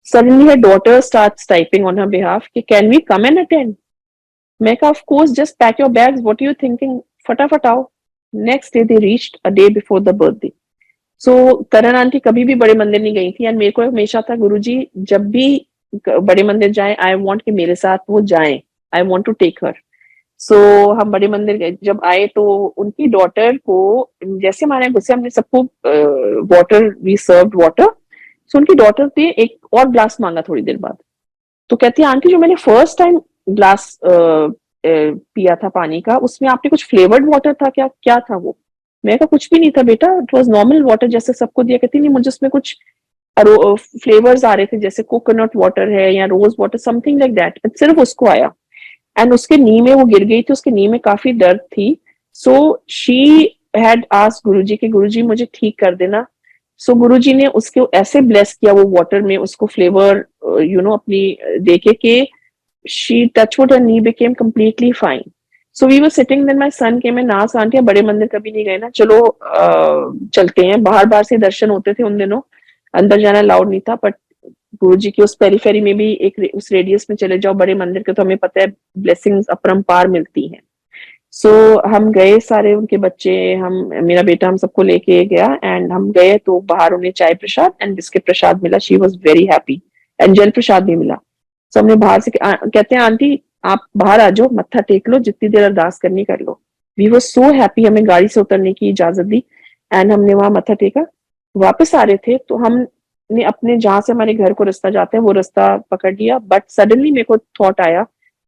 Suddenly her daughter starts typing on her behalf कि can we come and attend. मैं कहा of course, just pack your bags, what you thinking, फटाफट आओ। Next day they reached a day before the birthday. So Karan aunty कभी भी बड़े मंदिर नहीं गई थी, एंड मेरे को हमेशा था गुरुजी जब भी बड़े मंदिर जाएं, आई वांट कि मेरे साथ वो जाएं, I want to take her. So हम बड़े मंदिर गए, जब आए तो उनकी डॉटर को, जैसे हमारे यहाँ गुस्से, हमने सबको वाटर, वी सर्व्ड वाटर, सो उनकी डॉटर ने एक और ग्लास मांगा थोड़ी देर बाद। तो कहती है आंटी जो मैंने फर्स्ट टाइम ग्लास पिया था पानी का, उसमें आपने कुछ फ्लेवर्ड वाटर था क्या, क्या था वो। मैं कहा कुछ भी नहीं था बेटा, इट वॉज नॉर्मल वाटर जैसे सबको दिया। कहती नहीं, मुझे उसमें कुछ फ्लेवर्स आ रहे थे, जैसे कोकोनट वाटर है या rose water, something like that, सिर्फ उसको आया। एंड उसके नी में वो गिर गई थी, उसके नी में काफी दर्द थी। सो शी हैड आस्क्ड गुरुजी के गुरुजी मुझे ठीक कर देना। सो गुरुजी ने उसको ऐसे ब्लेस किया वो वाटर में, उसको फ्लेवर अपनी देके के she touchwood, her knee became completely fine. So we were sitting, then my son came and asked aunty बड़े मंदिर कभी नहीं गए ना, चलो चलते हैं। बाहर बाहर से दर्शन होते थे उन दिनों, अंदर जाना अलाउड नहीं था, बट गुरु जी की उस पेरीफेरी में भी एक उस रेडियस में चले जाओ बड़े मंदिर के, तो हमें पता है ब्लेसिंग्स अपरंपार मिलती हैं। सो हम गए सारे, उनके बच्चे, हम, मेरा बेटा, हम सबको लेके गया, एंड हम गए तो बाहर उन्हें चाय प्रसाद एंड बिस्किट प्रसाद मिला। She was very happy, and जल प्रसाद भी मिला। सो हमने बाहर से कहते हैं आंटी आप बाहर आ जाओ, मत्था टेक लो, जितनी देर अरदास करनी कर लो। वी वर सो हैप्पी, हमें गाड़ी से उतरने की इजाजत दी, एंड हमने वहां मत्था टेका। वापस आ रहे थे तो हम ने अपने जहां से हमारे घर को रास्ता जाता है वो रास्ता पकड़ लिया, बट सडनली मेरे को थॉट आया,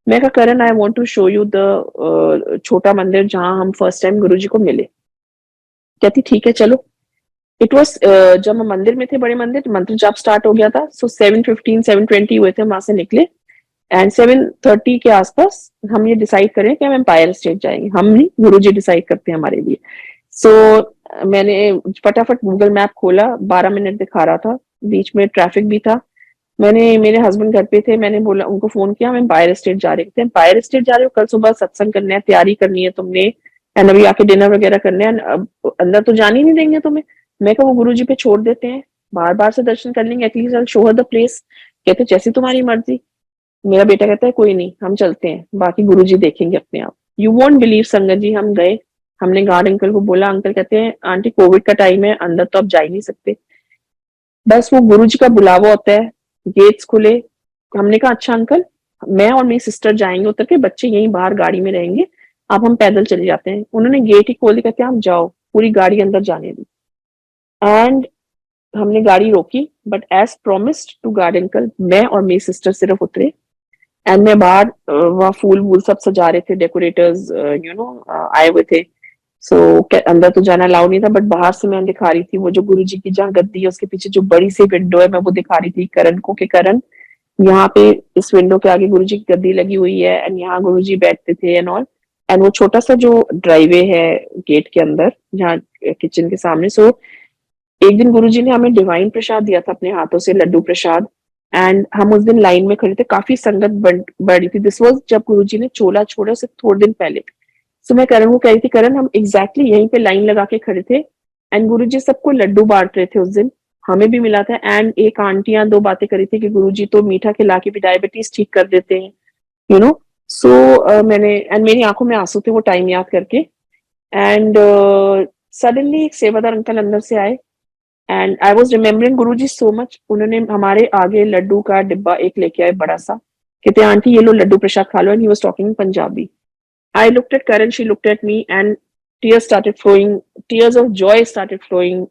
मैं कहा Karan I want to show you the Chhota Mandir जहां हम फर्स्ट टाइम गुरुजी को मिले। कहती ठीक है चलो। इट वॉज जब हम मंदिर में थे, बड़े मंदिर, मंत्र जाप स्टार्ट हो गया था। सो 7:15 7:20 हुए थे, वहां से निकले एंड 7:30 के आसपास हम ये डिसाइड करें कि हम एम्पायर स्टेट जाएंगे। हम नहीं, गुरुजी डिसाइड करते हैं हमारे लिए। सो मैंने फटाफट गूगल मैप खोला, 12 मिनट दिखा रहा था, बीच में ट्रैफिक भी था। मैंने, मेरे हस्बैंड घर पे थे, मैंने बोला, उनको फोन किया, हम एम्पायर स्टेट जा रहे थे। एम्पायर स्टेट जा रहे हो, कल सुबह सत्संग करना है, तैयारी करनी है तुमने, एंड अभी आके डिनर वगैरह करने हैं, अब अंदर तो जाने ही नहीं देंगे तुम्हें। मैं कहा वो गुरुजी पे छोड़ देते हैं, बार बार से दर्शन कर लेंगे, at least I show her the place. कहते जैसी तुम्हारी मर्जी। मेरा बेटा कहता है कोई नहीं, हम चलते हैं, बाकी गुरुजी देखेंगे अपने आप। यू वोंट बिलीव संगत जी, हम गए, हमने गार्ड अंकल को बोला, अंकल कहते हैं आंटी कोविड का टाइम है, अंदर तो आप जा ही नहीं सकते। बस वो गुरुजी का बुलावा होता है, गेट्स खुले। हमने कहा अच्छा अंकल, मैं और मेरी सिस्टर जाएंगे उतर के, बच्चे यहीं बाहर गाड़ी में रहेंगे, आप हम पैदल चले जाते हैं। उन्होंने गेट ही खोल दिया, कहते हैं आप जाओ, पूरी गाड़ी अंदर जाने दी। एंड हमने गाड़ी रोकी, but as promised to guard uncle, मैं और मेरी सिस्टर सिर्फ उतरे। एंड मैं बाहर वहाँ फूल वूल सब सजा रहे थे, डेकोरेटर्स आए हुए थे। सो अंदर तो जाना अलाउ नहीं था, बट बाहर से मैं दिखा रही थी वो जो गुरुजी की जहाँ गद्दी है उसके पीछे जो बड़ी सी विंडो है, मैं वो दिखा रही थी करण को, कि करण यहाँ पे इस विंडो के आगे गुरुजी की गद्दी लगी हुई है, एंड यहाँ गुरुजी बैठते थे एंड ऑल। एंड वो छोटा सा जो ड्राइवे है गेट के अंदर, जहाँ किचन के सामने। सो एक दिन गुरुजी ने हमें डिवाइन प्रसाद दिया था अपने हाथों से, लड्डू प्रसाद। एंड हम उस दिन लाइन में खड़े थे, काफी संगत बढ़ी थी। दिस वाज जब गुरुजी ने चोला छोड़ा उससे थोड़े दिन पहले। सो मैं करण को कह रही थी, करण हम एग्जैक्टली यहीं पे लाइन लगा के खड़े थे, एंड गुरुजी सबको लड्डू बांट रहे थे उस दिन, हमें भी मिला था। एंड एक आंटियां दो बातें करी थी कि गुरुजी तो मीठा खिला के भी डायबिटीज ठीक कर देते हैं, यू नो। सो मैंने, एंड मेरी आंखों में आंसू थे वो टाइम याद करके। एंड सडनली एक सेवादार अंकल अंदर से आए, and I was remembering Guruji so much. उन्होंने हमारे आगे लड्डू का डिब्बा एक लेके आए बड़ा सा, कहते आंटी ये लो लड्डू प्रसाद खा लो, and he was talking Punjabi. I looked at Karan, she looked at me, and tears started flowing, tears of joy started flowing,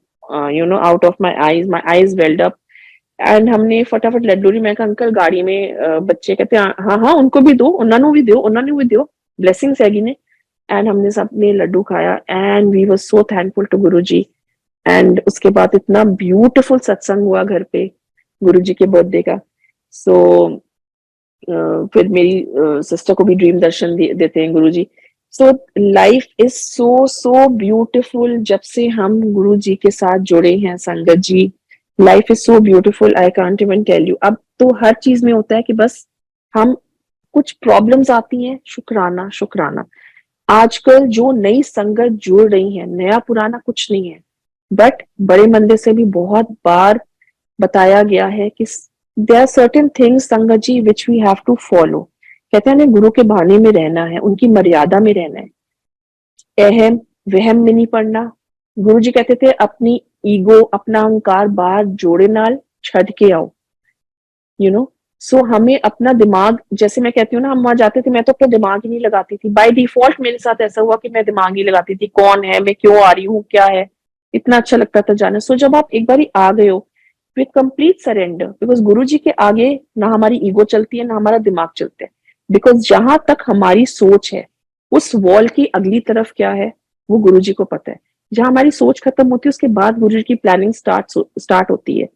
out of my eyes. My eyes welled up. And हमने फटाफट लड्डू ली। मैं कहा uncle गाड़ी में बच्चे, कहते हाँ हाँ उनको भी दो, उन्होंने भी दो, ब्लेसिंग्स हैगी ने। एंड हमने सबने लड्डू खाया, and we were so thankful to Guruji. And उसके बाद इतना ब्यूटीफुल सत्संग हुआ घर पे गुरुजी के बर्थडे का। सो फिर मेरी सिस्टर को भी ड्रीम दर्शन देते हैं Guruji. So life is so beautiful जब से हम गुरुजी के साथ जुड़े हैं sangat ji. Life is so beautiful, I can't even tell you. अब तो हर चीज में होता है कि बस हम, कुछ प्रॉब्लम्स आती हैं, शुक्राना शुक्राना। आजकल जो नई संगत जुड़ रही है, नया पुराना कुछ नहीं है, बट बड़े मंदिर से भी बहुत बार बताया गया है कि there are certain things संगत जी which we have to follow। कहते हैं गुरु के बानी में रहना है, उनकी मर्यादा में रहना है, अहम वहम में नहीं पड़ना। गुरु जी कहते थे अपनी ईगो, अपना अहंकार बाहर जोड़े नाल छड़ के आओ, सो हमें अपना दिमाग, जैसे मैं कहती हूँ ना, हम वहां जाते थे, मैं तो अपना दिमाग ही नहीं लगाती थी। बाय डिफॉल्ट मेरे साथ ऐसा हुआ कि मैं दिमाग ही लगाती थी, कौन है, मैं क्यों आ रही हूँ, क्या है। इतना अच्छा लगता था जाना। सो जब आप एक बार आ गए हो विथ कंप्लीट सरेंडर, बिकॉज गुरु जी के आगे ना हमारी ईगो चलती है ना हमारा दिमाग चलता है, बिकॉज जहां तक हमारी सोच है उस वॉल की अगली तरफ क्या है वो गुरु जी को पता है। जहां हमारी सोच खत्म होती है उसके बाद गुरु जी की प्लानिंग स्टार्ट होती है।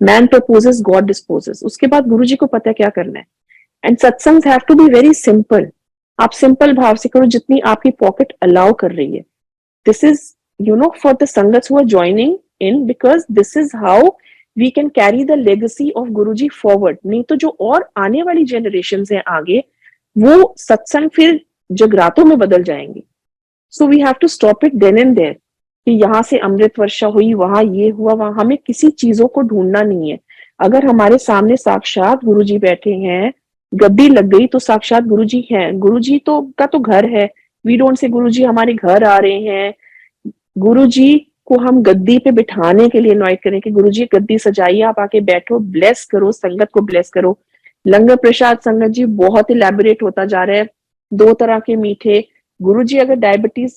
मैन प्रपोजेस, गॉड डिस्पोजेस, उसके बाद गुरु जी को पता है क्या करना है। And satsang have to be very simple. आप सिंपल भाव से करो जितनी आपकी पॉकेट अलाउ कर रही है। This is for the sangat who are joining in, because this is how we can carry the legacy of Guruji forward। नहीं तो जो और आने वाली generations हैं आगे, वो सत्संग फिर जगरातों में बदल जाएंगे। So we have to stop it then and there कि यहाँ से अमृत वर्षा हुई, वहां ये हुआ, वहां हमें किसी चीजों को ढूंढना नहीं है। अगर हमारे सामने साक्षात गुरुजी बैठे हैं, गद्दी लग गई तो साक्षात गुरुजी हैं। गुरुजी तो का तो घर है। वी डोंट से गुरुजी हमारे घर आ रहे हैं। गुरुजी को हम गद्दी पे बिठाने के लिए इनवाइट करें कि गुरुजी गद्दी सजाइए, आप आके बैठो, ब्लेस करो, संगत को ब्लेस करो। लंगर प्रसाद संगत जी बहुत इलेबोरेट होता जा रहा है। 2 तरह के मीठे। गुरुजी अगर डायबिटीज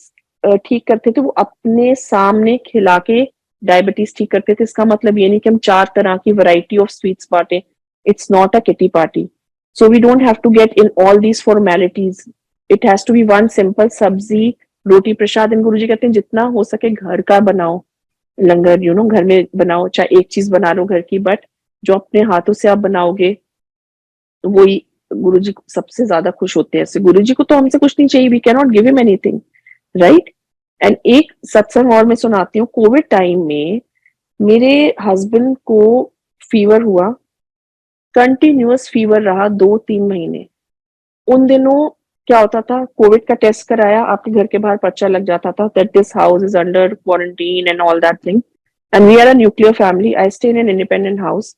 ठीक करते थे वो अपने सामने खिला के डायबिटीज ठीक करते थे। इसका मतलब ये नहीं कि हम 4 तरह की वैरायटी ऑफ स्वीट्स बांटे। It's not a kitty party. So we don't have to get in all these formalities. It has to be one simple sabzi, roti Prasad. And गुरुजी कहते हैं जितना हो सके घर का बनाओ लंगर, घर में बनाओ, चाहे एक चीज बना लो घर की, बट जो अपने हाथों से आप बनाओगे वही गुरुजी सबसे ज्यादा खुश होते हैं। ऐसे गुरुजी को तो हमसे कुछ नहीं चाहिए, we can not give him anything, right. And एक सत्संग और मैं सुनाती हूँ। कोविड टाइम में मेरे हस्बैंड को फीवर हुआ, कंटिन्यूअस फीवर रहा 2-3 महीने। उन दिनों क्या होता था, कोविड का टेस्ट कराया, आपके घर के बाहर पर्चा लग जाता था that this house is under quarantine and all that thing. And we are a nuclear family, I stay in an independent house.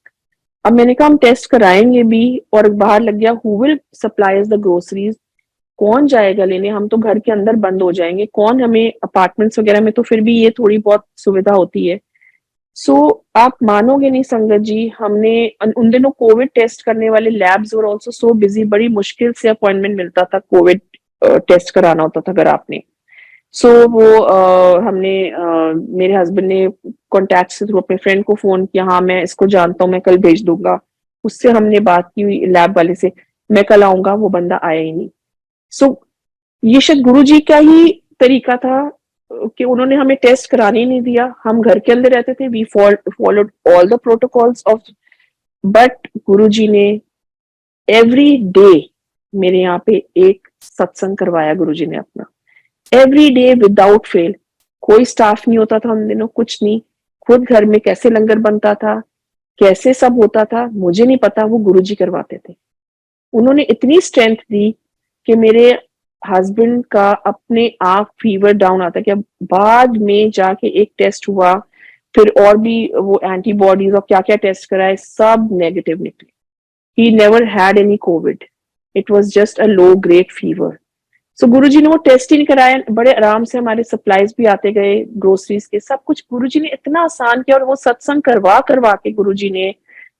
अब मैंने कहा हम टेस्ट कराएंगे भी, और बाहर लग गया, who will supply the groceries, कौन जाएगा लेने, हम तो घर के अंदर बंद हो जाएंगे, कौन हमें, अपार्टमेंट्स वगैरह में तो फिर भी ये थोड़ी बहुत सुविधा होती है। सो आप मानोगे नहीं संगत जी, हमने उन दिनों कोविड टेस्ट करने वाले लैब्स और आल्सो सो बिजी, बड़ी मुश्किल से अपॉइंटमेंट मिलता था कोविड टेस्ट कराना होता था अगर आपने। सो वो हमने मेरे हस्बैंड ने कॉन्टैक्ट से थ्रू अपने फ्रेंड को फोन किया, हाँ मैं इसको जानता हूँ, मैं कल भेज दूंगा। उससे हमने बात की लैब वाले से, मैं कल आऊंगा, वो बंदा आया ही नहीं। सो ये शायद गुरु जी का ही तरीका था कि उन्होंने हमें टेस्ट कराने ही नहीं दिया। हम घर के अंदर रहते थे, we followed all the protocols of, but Guru ji ने एवरी डे मेरे यहाँ पे एक सत्संग करवाया गुरु जी ने अपना, एवरी डे विदाउट फेल। कोई स्टाफ नहीं होता था उन दिनों, कुछ नहीं, खुद घर में कैसे लंगर बनता था, कैसे सब होता था मुझे नहीं पता, वो गुरुजी करवाते थे। उन्होंने इतनी स्ट्रेंथ दी कि मेरे हस्बैंड का अपने आप फीवर डाउन आता गया। बाद में जाके एक टेस्ट हुआ, फिर और भी वो एंटीबॉडीज और क्या क्या टेस्ट कराए, सब नेगेटिव निकले। He never had any covid, it was just a low grade fever. So Guruji ने वो टेस्ट ही नहीं कराया, बड़े आराम से हमारे सप्लाईज भी आते गए, ग्रोसरीज के सब कुछ गुरुजी ने इतना आसान किया। और वो सत्संग करवा करवा के गुरुजी ने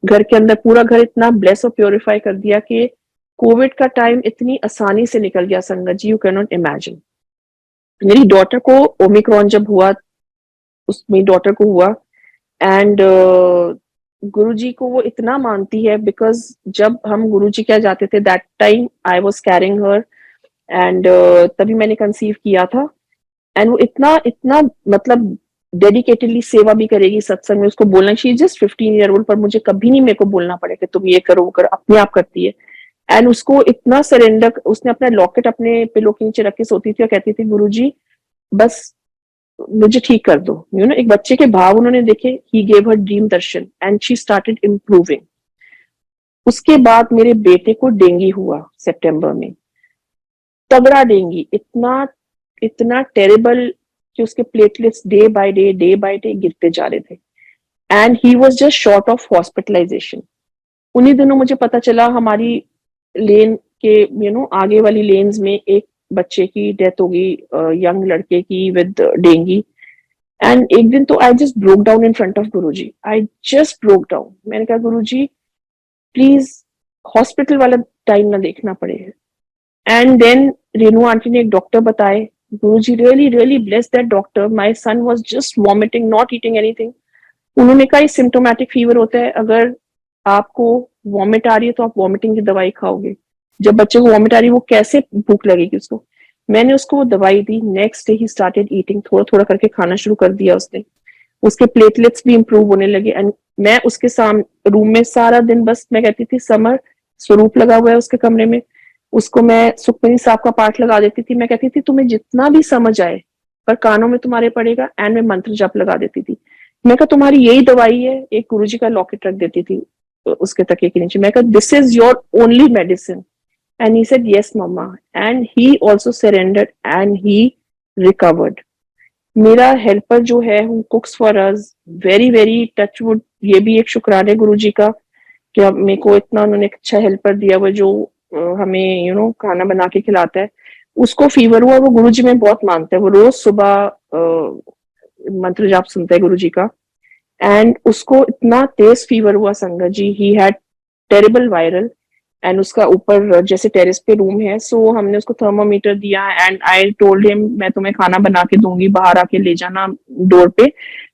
घर के अंदर पूरा घर इतना ब्लेस और प्योरीफाई कर दिया कि कोविड का टाइम इतनी आसानी से निकल गया संगत जी, यू कैन नॉट इमेजिन। मेरी डॉटर को ओमिक्रॉन जब हुआ, उस मेरी डॉटर को हुआ, एंड गुरुजी को वो इतना मानती है, बिकॉज जब हम गुरुजी क्या जाते थे that time I was carrying her, and तभी मैंने कंसीव किया था। एंड वो इतना इतना मतलब डेडिकेटेडली सेवा भी करेगी सत्संग में, उसको बोलना, she is just 15 year old, पर मुझे कभी नहीं मेरे को बोलना पड़े कि तुम ये करो वो करो, अपने आप करती है। एंड उसको इतना सरेंडर, उसने अपना लॉकेट अपने पिलो के नीचे रख के सोती थी और कहती थी गुरुजी बस मुझे ठीक कर दो, एक बच्चे के भाव उन्होंने देखे। He gave her dream Darshan and she started improving. उसके बाद मेरे बेटे को डेंगू हुआ सितंबर में, तगड़ा डेंगू, इतना इतना टेरेबल कि उसके प्लेटलेट्स डे बाय डे गिरते जा रहे थे, and he was just short of hospitalisation. उन्हीं दिनों मुझे पता चला हमारी लेन के आगे वाली लेन्स में एक बच्चे की डेथ हो गई, यंग लड़के की विद डेंगू। एंड एक दिन तो I just broke down in front of Guruji, I just broke down. मैंने कहा गुरुजी प्लीज हॉस्पिटल वाला टाइम ना देखना पड़े। एंड देन रेनू आंटी ने एक डॉक्टर बताए, Guruji really really bless that doctor, my son was just vomiting, not eating anything. उन्होंने कहा ये सिम्टोमेटिक फीवर होता है, अगर आपको वॉमिट आ रही है तो आप वॉमिटिंग की दवाई खाओगे, जब बच्चे को वॉमिट आ रही है वो कैसे भूख लगेगी उसको। मैंने उसको वो दवाई दी, next day he started eating, थोड़ा थोड़ा करके खाना शुरू कर दिया उसने, उसके प्लेटलेट्स भी इंप्रूव होने लगे। एंड मैं उसके सामने रूम में सारा दिन बस मैं कहती थी, समर स्वरूप लगा हुआ है उसके कमरे में, उसको मैं सुखमनी साहब का पाठ लगा देती थी। मैं कहती थी तुम्हें जितना भी समझ आए पर कानों में तुम्हारे पड़ेगा, एंड मैं मंत्र जप लगा देती थी। मैं कहा तुम्हारी यही दवाई है, एक गुरुजी का लॉकेट रख देती थी उसके तकिए के नीचे। मैं कहा this is your only medicine, and he said yes mama, and he also surrendered and he recovered. मेरा हेल्पर जो है who cooks for us, very very touch wood, ये भी एक शुक्राने गुरुजी का कि अब मेरे को इतना उन्होंने अच्छा हेल्पर दिया हुआ जो हमें खाना बना के खिलाता है। उसको फीवर हुआ, वो गुरुजी में बहुत मानता है, वो रोज सुबह मंत्र जाप सुनता है गुरुजी का। एंड उसको इतना तेज फीवर हुआ sangat ji, he had terrible viral. And उसका ऊपर जैसे टेरेस पे रूम है, सो हमने उसको थर्मोमीटर दिया, एंड आई टोल्ड हिम मैं तुम्हें खाना बना के दूंगी, बाहर आके ले जाना डोर पे,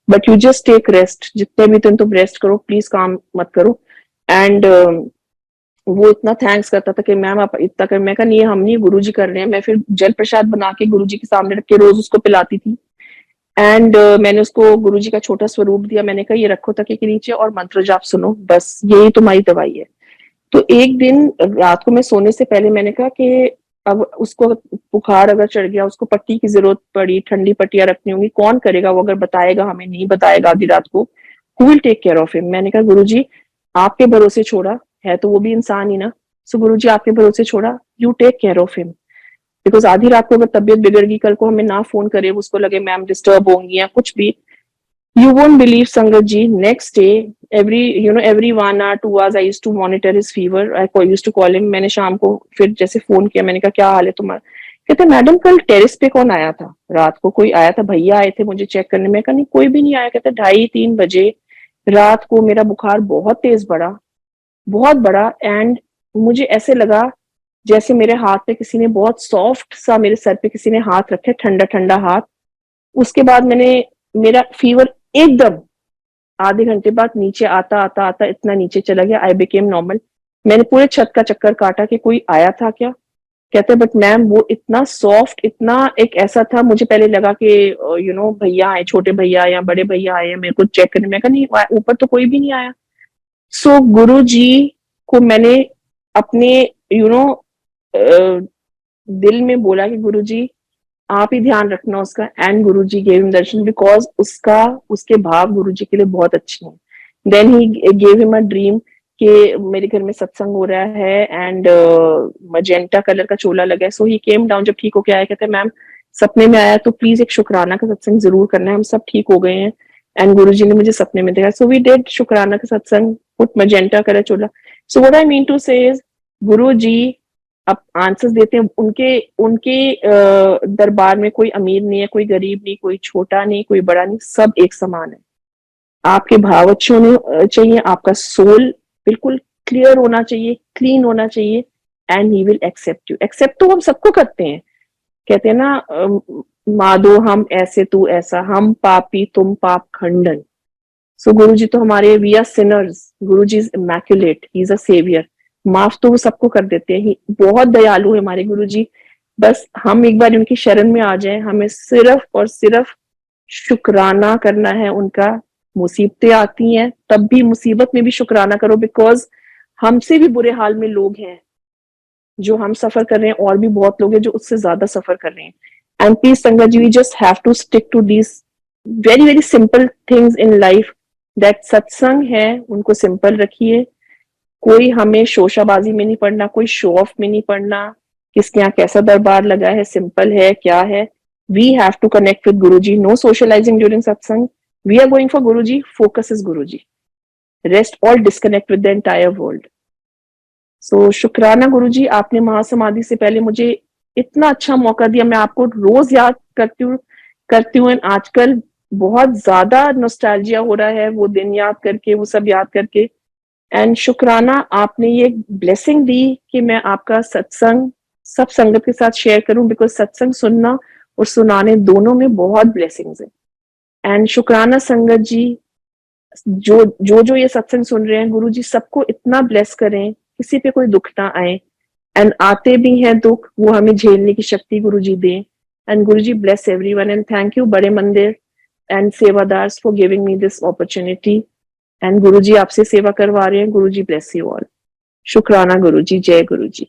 but you just take rest, जितने भी तुम रेस्ट करो, प्लीज काम मत करो। एंड वो इतना थैंक्स करता था कि मैम आप इतना कर, मैं कहा नहीं हम नहीं, गुरुजी कर रहे हैं। मैं फिर जल प्रसाद बना के गुरुजी के सामने रख के रोज उसको पिलाती थी। एंड मैंने उसको गुरुजी का छोटा स्वरूप दिया, मैंने कहा ये रखो तकिए के नीचे और मंत्र जाप सुनो, बस यही तुम्हारी दवाई है। तो एक दिन रात को मैं सोने से पहले मैंने कहा कि अब उसको बुखार अगर चढ़ गया, उसको पट्टी की जरूरत पड़ी, ठंडी पट्टियां रखनी होंगी, कौन करेगा? वो अगर बताएगा, हमें नहीं बताएगा आधी रात को, who will take care of him? मैंने कहा गुरुजी आपके भरोसे छोड़ा है, तो वो भी इंसान ही ना। सो गुरुजी आपके भरोसे छोड़ा, you take care of him. Because आधी रात को अगर तबीयत बिगड़ गई, कल को हमें ना फोन करे, उसको लगे मैम डिस्टर्ब होंगी या कुछ भी, you won't believe Sangat ji, next day every 1 hour 2 hours I used to monitor his fever. Used to call him. मैंने शाम को फिर जैसे फोन किया, मैंने कहा क्या हाल है तुम्हारा? कहते मैडम कल टेरेस पे कौन आया था? रात को कोई आया था, भैया आए थे मुझे चेक करने। मैं कहा नहीं कोई भी नहीं आया। कहते 2:30-3 बजे रात को मेरा बुखार बहुत तेज बढ़ा, बहुत बड़ा, एंड मुझे ऐसे लगा जैसे मेरे हाथ पे किसी ने बहुत सॉफ्ट सा, मेरे सर पे किसी ने हाथ रखे, ठंडा ठंडा हाथ। उसके बाद मेरा फीवर एकदम आधे घंटे बाद नीचे आता आता आता इतना नीचे चला गया, आई बिकेम नॉर्मल। मैंने पूरे छत का चक्कर काटा कि कोई आया था क्या? कहते बट मैम वो इतना सॉफ्ट, इतना एक ऐसा था, मुझे पहले लगा कि भैया आए, छोटे भैया या बड़े भैया आए मेरे को चेक करने। मैं कहा नहीं, ऊपर तो कोई भी नहीं आया। सो गुरु जी को मैंने अपने यू नो दिल में बोला कि गुरु जी आप ही ध्यान रखना उसका। And Guru ji gave him दर्शन, बिकॉज उसके भाव गुरु जी के लिए बहुत अच्छे हैं। Then he gave him a dream कि मेरे घर में सत्संग हो रहा है एंड मजेंटा कलर का चोला लगा है। सो ही केम डाउन, जब ठीक होके आया, कहते मैम सपने में आया तो प्लीज एक शुक्राना का सत्संग जरूर करना है, हम सब ठीक हो गए हैं। एंड गुरु जी ने मुझे सपने में देखा। सो वी डिड शुक्राना का सत्संग, पुट मजेंटा कलर चोला। So what I mean to say is Guru ji अब आंसर्स देते हैं। उनके उनके दरबार में कोई अमीर नहीं है, कोई गरीब नहीं, कोई छोटा नहीं, कोई बड़ा नहीं, सब एक समान है। आपके भाव अच्छे होने चाहिए, आपका सोल बिल्कुल क्लियर होना चाहिए, क्लीन होना चाहिए, and he will accept you. Accept तो हम सबको करते हैं, कहते हैं ना माधो हम ऐसे तू ऐसा, हम पापी तुम पाप खंडन। सो गुरु जी तो हमारे, we are sinners, Guru ji is immaculate, he is a saviour. माफ तो वो सबको कर देते हैं, बहुत दयालु है हमारे गुरु जी। बस हम एक बार उनकी शरण में आ जाएं, हमें सिर्फ और सिर्फ शुक्राना करना है उनका। मुसीबतें आती हैं तब भी मुसीबत में भी शुक्राना करो, बिकॉज हमसे भी बुरे हाल में लोग हैं जो हम सफर कर रहे हैं, और भी बहुत लोग हैं जो उससे ज्यादा सफर कर रहे हैं। And please sangat ji, we just have to stick to these very very simple things in life. That satsang है, उनको सिंपल रखिए। कोई हमें शोशाबाजी में नहीं पड़ना, कोई शो ऑफ में नहीं पड़ना, किसके यहाँ कैसा दरबार लगा है, सिंपल है क्या है। We have to connect with Guru ji, no socialising during satsang. We are going for Guru ji, focus is Guru ji, rest all disconnect with the entire world. So शुक्राना गुरु जी, आपने महासमाधि से पहले मुझे इतना अच्छा मौका दिया। मैं आपको रोज याद करती हूँ। आजकल बहुत ज्यादा नॉस्टैल्जिया हो रहा है, वो दिन याद करके, वो सब याद करके। एंड शुक्राना आपने ये ब्लेसिंग दी कि मैं आपका सत्संग सब संगत के साथ शेयर करूं, बिकॉज सत्संग सुनना और सुनाने दोनों में बहुत ब्लेसिंग्स है। एंड शुक्राना संगत जी, जो ये सत्संग सुन रहे हैं, गुरु जी सबको इतना ब्लेस करें, किसी पे कोई दुख ना आए। एंड आते भी हैं दुख, वो हमें झेलने की शक्ति गुरु जी दें। And Guru ji bless everyone, and thank you Bade Mandir and sevadars for giving me this opportunity. And Guru ji आपसे सेवा करवा रहे हैं, गुरु जी ब्लेस यू ऑल। शुक्राना गुरु जी, जय गुरु जी।